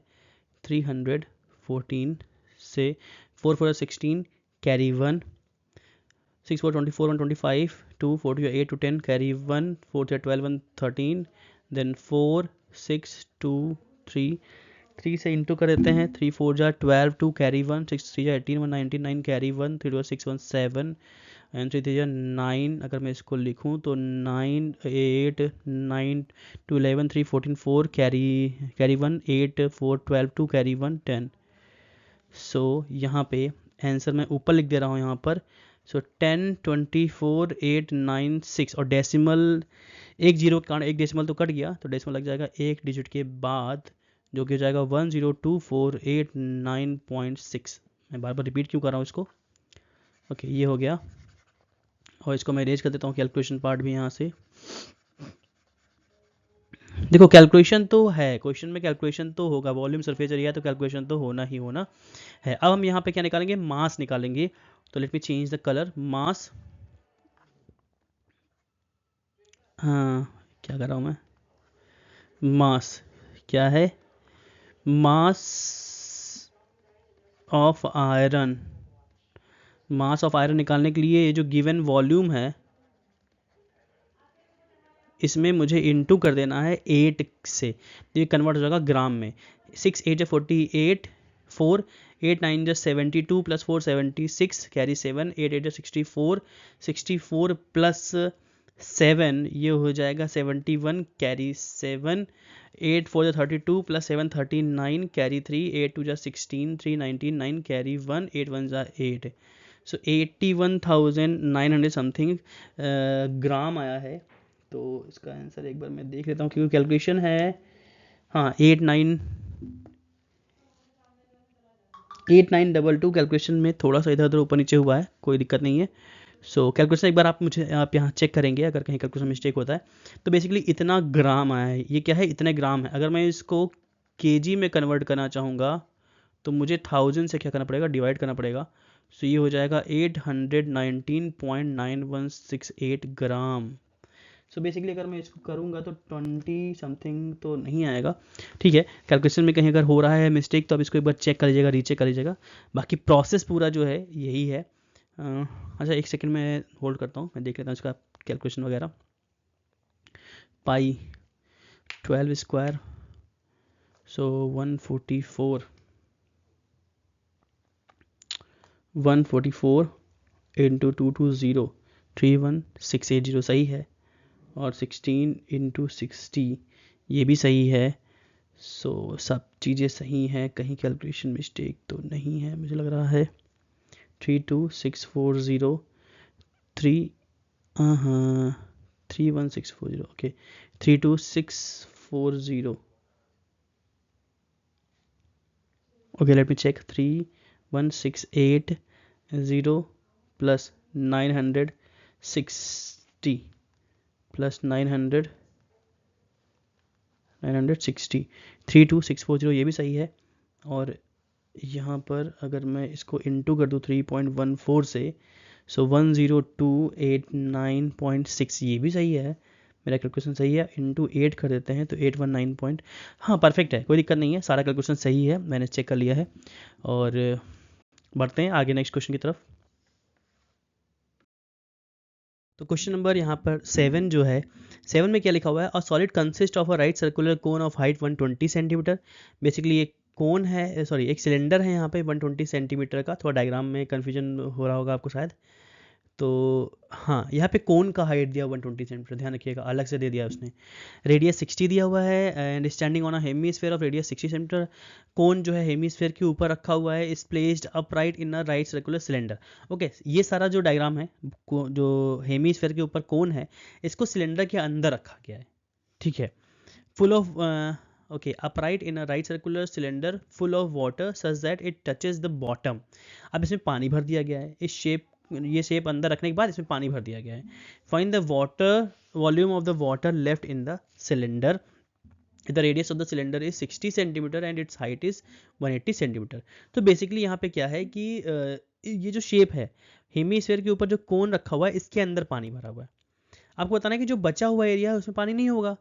314 से, 4 4 16 कैरी 1 6 4 24 1 25 2 4 8 to 10 carry 1 4 12 1 13 then 4 6 2 3 3 से इंटू कर देते हैं, 3 4 जा 12 2 कैरी 1 6 3 जा 18 1 19 9 कैरी 1 3 2 6 1 7 एंड 3 3 जा 9। अगर मैं इसको लिखूं तो 9 8 9 2 11 3 14 4 कैरी 1 8 4 12 2 कैरी 1 10। सो यहाँ पे आंसर मैं ऊपर लिख दे रहा हूँ यहाँ पर। सो 10 24 8 9 6, और डेसिमल एक जीरो के कारण एक डेसिमल तो कट गया, तो डेसिमल लग जाएगा एक डिजिट के बाद जो कि हो जाएगा 102489.6। मैं बार बार रिपीट क्यों कर रहा हूँ इसको। ओके, ये हो गया, और इसको मैं इरेज कर देता हूँ कैलकुलेशन पार्ट भी यहाँ से। देखो कैलकुलेशन तो है, क्वेश्चन में कैलकुलेशन तो होगा, वॉल्यूम सरफेस एरिया तो कैलकुलेशन तो होना ही होना है। अब हम यहाँ पे क्या निकालेंगे, मास निकालेंगे। तो let me change the colour, mass, हाँ क्या कर रहा हूँ मैं, मास क्या है, mass of iron. Mass of iron निकालने के लिए ये जो गिवन वॉल्यूम है इसमें मुझे इनटू कर देना है 8 से, तो ये कन्वर्ट हो जाएगा ग्राम में। 6 8 जा 48, 4 8 9 जा 72 प्लस 4 76 कैरी 7, 8 8 जा 64, 64 प्लस 7 ये हो जाएगा 71 कैरी 7, 8 4 जा 32 प्लस 7 39 कैरी 3, 8 2 जा 16 3 19 9 कैरी 1, 8 1 जा 8। सो 81,900 समथिंग ग्राम आया है। तो इसका आंसर एक बार मैं देख लेता हूँ क्योंकि कैलकुलेशन है, हाँ 8922 कैलकुलेशन में थोड़ा सा इधर उधर ऊपर नीचे हुआ है, कोई दिक्कत नहीं है। सो कैलकुलेशन एक बार आप यहाँ चेक करेंगे अगर कहीं कैलकुलेशन मिस्टेक होता है। तो बेसिकली इतना ग्राम आया है, ये क्या है, इतने ग्राम है। अगर मैं इसको केजी में कन्वर्ट करना चाहूँगा तो मुझे 1000 से क्या करना पड़ेगा, डिवाइड करना पड़ेगा। सो ये हो जाएगा 819.9168 ग्राम। सो बेसिकली अगर मैं इसको करूँगा तो 20 समथिंग तो नहीं आएगा। ठीक है, कैलकुलेशन में कहीं अगर हो रहा है मिस्टेक तो आप इसको एक बार चेक कर लीजिएगा, रीचेक कर लीजिएगा। बाकी प्रोसेस पूरा जो है यही है। अच्छा एक सेकंड में होल्ड करता हूँ, मैं देख लेता हूँ इसका कैलकुलेशन वगैरह। पाई 12 स्क्वायर, सो 144 इंटू 220 31680 सही है, और 16 इंटू 60 ये भी सही है। सो सब चीज़ें सही हैं, कहीं कैलकुलेशन मिस्टेक तो नहीं है मुझे लग रहा है। 32640 3 हाँ 31640 okay 32640 okay let me check. 31680 plus 960 plus 960 32640 ये भी सही है। और यहाँ पर अगर मैं इसको इंटू कर दूँ 3.14 से, सो 10289.6 ये भी सही है, मेरा कैलकुलेशन सही है। इंटू 8 कर देते हैं तो 819 पॉइंट, हाँ परफेक्ट है, कोई दिक्कत नहीं है, सारा कैलकुलेशन सही है, मैंने चेक कर लिया है। और बढ़ते हैं आगे नेक्स्ट क्वेश्चन की तरफ। तो क्वेश्चन नंबर यहाँ पर 7 जो है, 7 में क्या लिखा हुआ है, a solid consist of a right circular cone of height 120 centimetre. Basically एक कोन है, सॉरी एक सिलेंडर है यहाँ पे 120 सेंटीमीटर का, थोड़ा डायग्राम में कन्फ्यूजन हो रहा होगा आपको शायद। तो हाँ यहाँ पे कोन का हाइट दिया 120 सेंटीमीटर, ध्यान रखिएगा अलग से दे दिया उसने। रेडियस 60 दिया हुआ है and standing on a hemisphere of radius 60 centimetre. Cone जो है हेमीस्फेयर के ऊपर रखा हुआ है, is placed upright in a right circular cylinder. Okay ये सारा जो डायग्राम है, जो हेमीस्फेयर के ऊपर कोन है इसको सिलेंडर के अंदर रखा गया है। ठीक है, full of okay upright in a right circular cylinder full of water such that it touches the bottom. अब इसमें पानी भर दिया गया है, इस शेप ये शेप अंदर रखने के बाद इसमें पानी भर दिया गया है। Find the water volume of the water left in the cylinder. The radius of the cylinder is 60 centimetre and it's height is 180 centimetre. तो बेसिकली यहाँ पे क्या है कि ये जो शेप है हेमीस्फीयर के ऊपर जो कोन रखा हुआ है इसके अंदर पानी भरा हुआ है। आपको बताना है कि जो बचा हुआ एरिया है उसमें पानी नहीं होगा,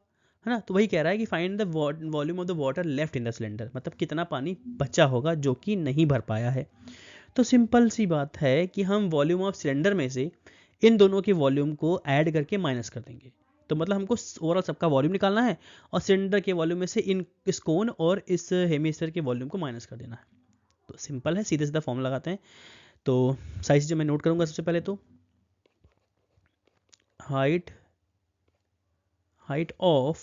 है ना। तो वही कह रहा है कि find the volume of the water left in the cylinder, मतलब कितना पानी बचा होगा जो कि नहीं भर पाया है। तो सिंपल सी बात है कि हम वॉल्यूम ऑफ सिलेंडर में से इन दोनों के वॉल्यूम को ऐड करके माइनस कर देंगे। तो मतलब हमको ओवरऑल सबका वॉल्यूम निकालना है और सिलेंडर के वॉल्यूम में से इस कोन और इस हेमिस्फीयर के वॉल्यूम को माइनस कर देना है। तो सिंपल है, सीधे सीधा फॉर्मूला लगाते हैं। तो सारी चीज़ें मैं नोट करूंगा। सबसे पहले तो हाइट ऑफ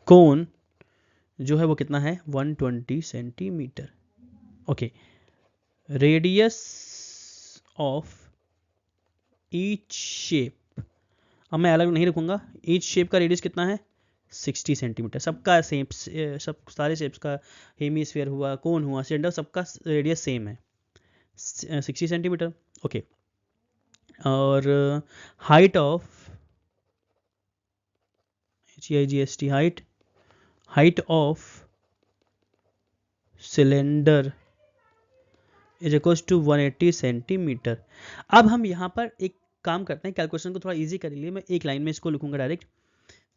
कोन जो है वो कितना है 120 centimetre. Okay, radius of each shape, अब मैं अलग नहीं रखूंगा, ईच शेप का रेडियस कितना है 60 सेंटीमीटर। सबका सेम, सब सारे शेप्स का, हेमीस्फीयर हुआ, कोन हुआ, सिलेंडर, सबका रेडियस सेम है 60 सेंटीमीटर। ओके, और height of HIGST height of cylinder is equal to 180 centimetre. अब हम यहाँ पर एक काम करते हैं, कैलकुलेशन को थोड़ा इजी करने के लिए मैं एक लाइन में इसको लिखूंगा direct.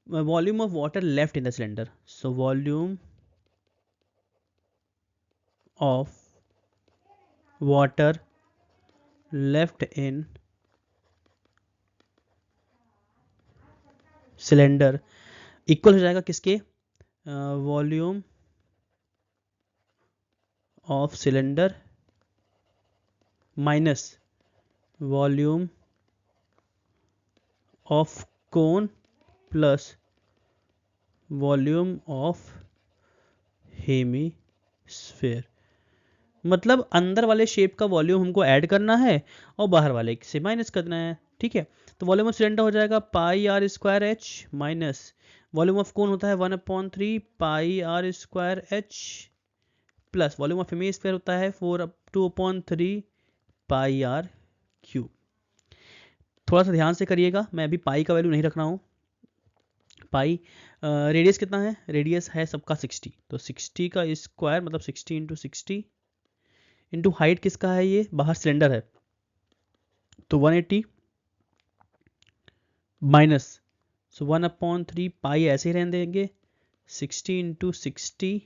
Volume of water left in the cylinder, so volume of water left in cylinder equal हो जाएगा किसके, volume of cylinder minus volume of cone plus volume of hemisphere. मतलब अंदर वाले शेप का वॉल्यूम हमको ऐड करना है और बाहर वाले से माइनस करना है, ठीक है। तो वॉल्यूम ऑफ सिलेंडर हो जाएगा pi r square h minus volume of cone होता है 1/3 pi r square h plus volume of hemisphere होता है 2/3 पाई आर क्यूब। थोड़ा सा ध्यान से करिएगा, मैं अभी पाई का वैल्यू नहीं रख रहा हूँ। पाई रेडियस कितना है, रेडियस है सबका 60, तो 60 का स्क्वायर मतलब 60 इंटू 60 इंटू हाइट किसका है, ये बाहर सिलेंडर है तो 180 माइनस 1/3 पाई ऐसे ही रहने देंगे 60 into 60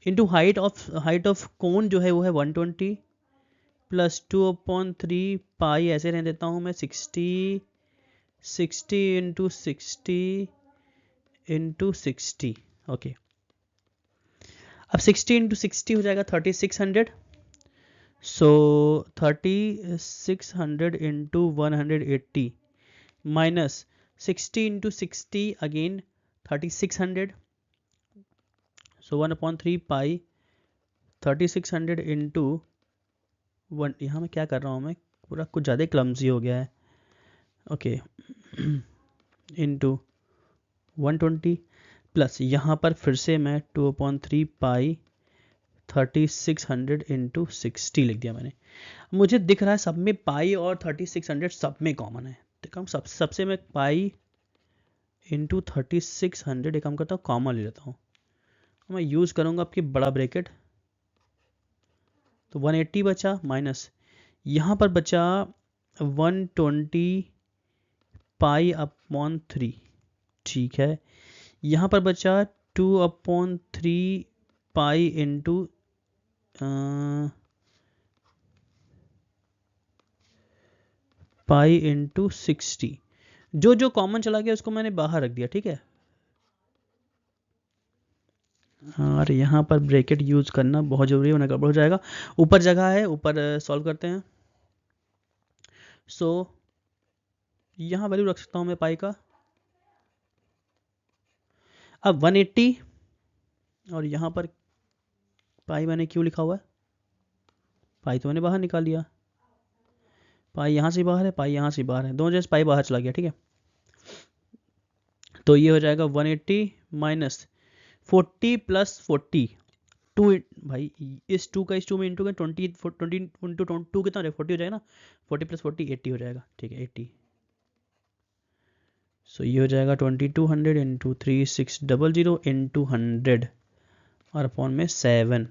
into height of cone जो है वो है 120 प्लस 2/3 पाई ऐसे रहने देता हूँ मैं 60 इंटू 60 इंटू 60। ओके, अब 60 इंटू 60 हो जाएगा 3600, सो 3600 इंटू 180 माइनस 60 इंटू 60 अगेन 3600, सो 1/3 पाई 3600 इंटू 1, यहाँ मैं क्या कर रहा हूँ, मैं पूरा कुछ ज़्यादा क्लमजी हो गया है। ओके, इंटू 120 प्लस यहाँ पर फिर से मैं 2/3 पाई 3600 इंटू 60 लिख दिया मैंने। मुझे दिख रहा है सब में पाई और 3600 सब में कॉमन है, देखो सबसे मैं पाई इंटू 3600 एक काम करता हूँ कॉमन ले लेता हूँ, मैं यूज़ करूँगा आपकी बड़ा ब्रैकेट, तो 180 बचा माइनस यहाँ पर बचा 120 पाई अपॉन 3, ठीक है। यहाँ पर बचा 2/3 पाई इंटू पाई इंटू 60, जो कॉमन चला गया उसको मैंने बाहर रख दिया, ठीक है। और यहाँ पर ब्रैकेट यूज करना बहुत जरूरी है, वरना गड़बड़ हो जाएगा। ऊपर जगह है, ऊपर सॉल्व करते हैं। सो यहाँ वैल्यू रख सकता हूँ मैं पाई का, अब 180 और यहाँ पर पाई मैंने क्यों लिखा हुआ है, पाई तो मैंने बाहर निकाल लिया, पाई यहाँ से बाहर है, पाई यहाँ से बाहर है, दोनों जैसे पाई बाहर चला गया, ठीक है। तो ये हो जाएगा 180 माइनस 40 प्लस 40 2, भाई इस 2 का इस 2 में इंटू का 20 इंटू 2 कितना हो जाएगा 40 हो जाएगा ना, 40 प्लस 40 80 हो जाएगा, ठीक है 80। सो ये हो जाएगा 2200 इंटू 3600 इंटू 100 और अपॉन में 7।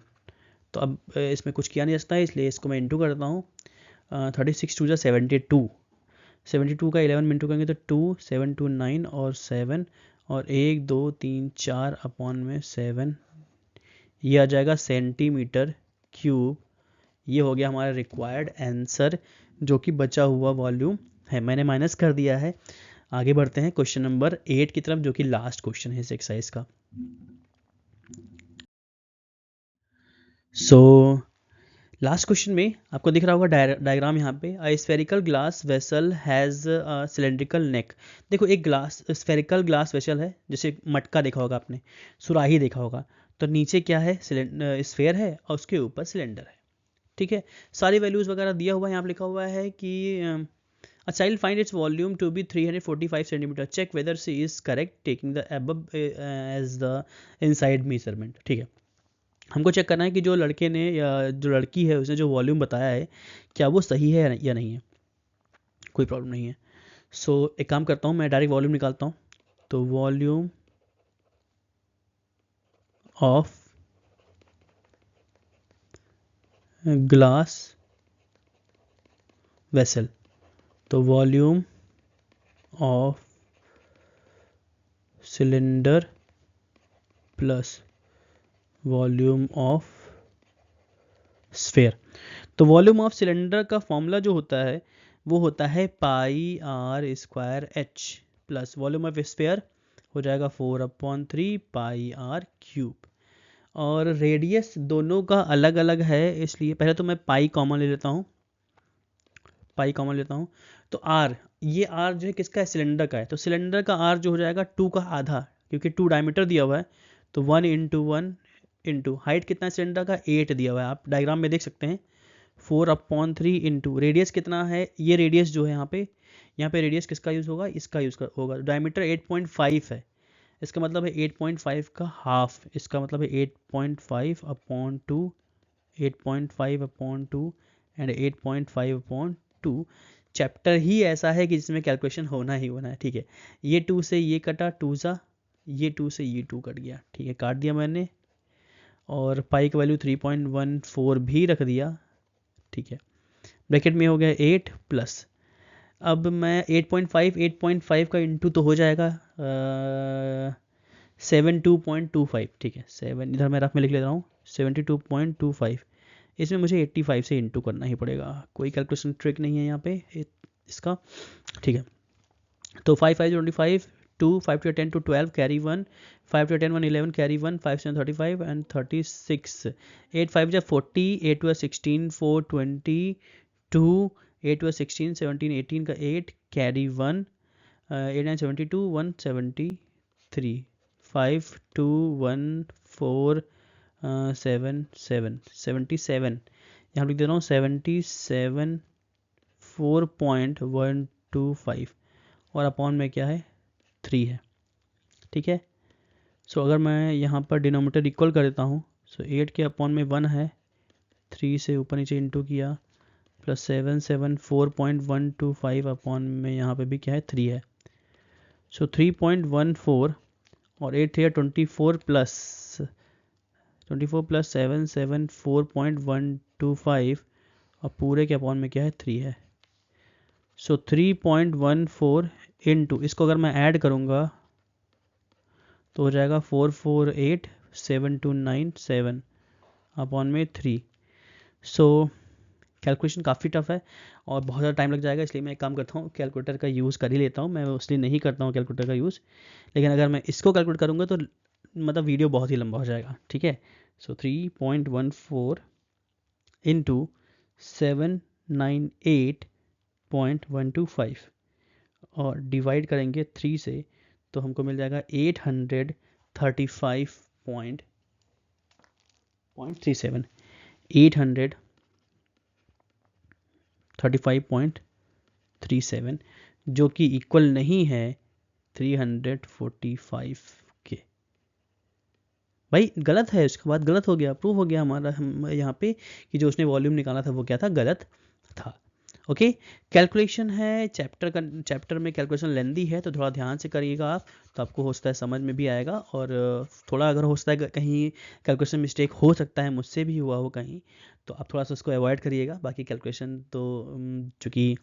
तो अब इसमें कुछ किया नहीं जा सकता है, इसलिए इसको मैं इंटू करता हूँ। 36 टू 72, 72 का 11 में इंटू करेंगे तो 2 7 2 9 और 7 और 1 2 3 4 अपॉन में 7, ये आ जाएगा सेंटीमीटर क्यूब। ये हो गया हमारा रिक्वायर्ड आंसर, जो कि बचा हुआ वॉल्यूम है, मैंने माइनस कर दिया है। आगे बढ़ते हैं क्वेश्चन नंबर 8 की तरफ, जो कि लास्ट क्वेश्चन है इस एक्सरसाइज का। सो लास्ट क्वेश्चन में आपको दिख रहा होगा डायग्राम यहाँ पे, a spherical glass vessel has a cylindrical neck. देखो एक ग्लास स्फेरिकल ग्लास वेसल है, जैसे मटका देखा होगा आपने, सुराही देखा होगा, तो नीचे क्या है, स्फेयर है और उसके ऊपर सिलेंडर है, ठीक है। सारी वैल्यूज़ वगैरह दिया हुआ है, यहाँ पे लिखा हुआ है कि A child finds its volume to be 345 centimeter. Check whether she is correct taking the above as the inside measurement. ठीक है, हमको चेक करना है कि जो लड़के ने या जो लड़की है उसने जो वॉल्यूम बताया है क्या वो सही है या नहीं है। कोई प्रॉब्लम नहीं है। सो एक काम करता हूँ, मैं डायरेक्ट वॉल्यूम निकालता हूँ। तो वॉल्यूम ऑफ ग्लास वेसल, तो volume of cylinder plus volume of sphere. तो वॉल्यूम ऑफ सिलेंडर का फॉर्मूला जो होता है वो होता है pi r square h plus volume of sphere हो जाएगा 4/3 पाई आर क्यूब। और रेडियस दोनों का अलग अलग है, इसलिए पहले तो मैं पाई कॉमन ले लेता हूँ, पाई कॉमन लेता हूँ। तो आर, ये आर जो है किसका है, सिलेंडर का है। तो सिलेंडर का आर जो हो जाएगा 2 का आधा, क्योंकि 2 डायमीटर दिया हुआ है। तो 1 × 1 इंटू हाइट कितना है सिलेंडर का, 8 दिया हुआ है, आप डायग्राम में देख सकते हैं। 4/3 इंटू रेडियस कितना है, ये रेडियस जो है यहाँ पे रेडियस किसका यूज़ होगा, इसका यूज़ होगा। डायमीटर 8.5 है, इसका मतलब है 8.5 का हाफ, इसका मतलब है 8.5/2, 8.5/2 एंड 8.5/2। चैप्टर ही ऐसा है कि जिसमें कैलकुलेशन होना ही होना है। ठीक है, ये 2 से ये कटा, 2 सा, ये 2 से ये 2 कट गया। ठीक है, काट दिया मैंने, और पाई का वैल्यू 3.14 भी रख दिया। ठीक है, ब्रैकेट में हो गया 8 प्लस, अब मैं 8.5 का इंटू तो हो जाएगा 72.25। ठीक है, 7 इधर मैं रफ में लिख लेता हूँ, 72.25। इसमें मुझे 85 से इंटू करना ही पड़ेगा, कोई कैलकुलेशन ट्रिक नहीं है यहाँ पे इसका। ठीक है, तो 5 5 25, 2 5 to 10 to 12 carry 1, 5 to 10 1 11 carry 1, 5 7 35 and 36, 8 5 जा 40, 8 2 16, 4 22, 8 2 16, 17 18 का 8 कैरी 1, 8 9 72, 173, 5 2 1 4 7 7 77, यहाँ लिख दे रहा हूँ 77 4.125 और अपॉन में क्या है 3 है। ठीक है, सो अगर मैं यहाँ पर डिनोमिनेटर इक्वल कर देता हूँ, सो 8 के अपॉन में 1 है, 3 से ऊपर नीचे इंटू किया, प्लस 774.125 अपॉन में यहाँ पे भी क्या है 3 है। सो 3.14 और 8 3 24 प्लस 774.125 और पूरे के अपॉन में क्या है 3 है। सो 3.14 इंटू, इसको अगर मैं ऐड करूँगा तो हो जाएगा 4487297 अपॉन में 3। सो कैलकुलेशन काफ़ी टफ है और बहुत ज़्यादा टाइम लग जाएगा, इसलिए मैं एक काम करता हूँ कैलकुलेटर का यूज़ कर ही लेता हूँ। मैं उसलिए नहीं करता हूँ कैलकुलेटर का यूज़, लेकिन अगर मैं इसको कैलकुलेट करूँगा तो मतलब वीडियो बहुत ही लंबा हो जाएगा। ठीक है, सो 3.14 इंटू 798.125 और डिवाइड करेंगे 3 से तो हमको मिल जाएगा 835.37, 835.37 जो कि इक्वल नहीं है 345 के। भाई गलत है, उसके बाद गलत हो गया, प्रूव हो गया हमारा हम यहाँ पे कि जो उसने वॉल्यूम निकाला था वो क्या था, गलत था। ओके, कैलकुलेशन है चैप्टर में कैलकुलेशन लेंदी है तो थोड़ा ध्यान से करिएगा आप, तो आपको हो सकता है समझ में भी आएगा। और थोड़ा अगर हो सकता है कहीं कैलकुलेशन मिस्टेक हो सकता है, मुझसे भी हुआ हो कहीं, तो आप थोड़ा सा उसको अवॉइड करिएगा। बाकी कैलकुलेशन तो चूँकि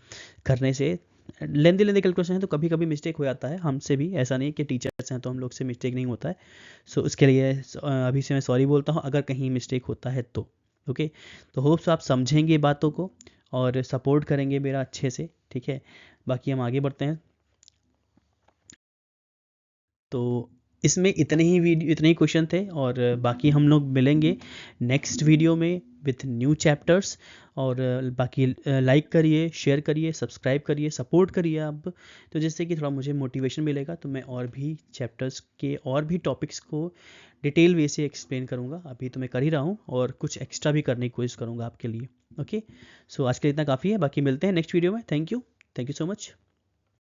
करने से लेंदी कैलकुलेशन है तो कभी कभी मिस्टेक हो जाता है, हमसे भी, ऐसा नहीं कि टीचर्स हैं तो हम लोग से मिस्टेक नहीं होता है। सो उसके लिए अभी से मैं सॉरी बोलता हूँ अगर कहीं मिस्टेक होता है तो। ओके, तो होप्स आप समझेंगे बातों को और सपोर्ट करेंगे मेरा अच्छे से। ठीक है, बाकी हम आगे बढ़ते हैं। तो इसमें इतने ही क्वेश्चन थे और बाकी हम लोग मिलेंगे नेक्स्ट वीडियो में विथ न्यू चैप्टर्स। और बाकी लाइक करिए, शेयर करिए, सब्सक्राइब करिए, सपोर्ट करिए आप, तो जिससे कि थोड़ा मुझे मोटिवेशन मिलेगा, तो मैं और भी चैप्टर्स के और भी टॉपिक्स को डिटेल वे से एक्सप्लेन करूँगा। अभी तो मैं कर ही रहा हूँ और कुछ एक्स्ट्रा भी करने की कोशिश करूँगा आपके लिए। ओके, सो आज के लिए इतना काफ़ी है, बाकी मिलते हैं नेक्स्ट वीडियो में। Thank you. Thank you so much.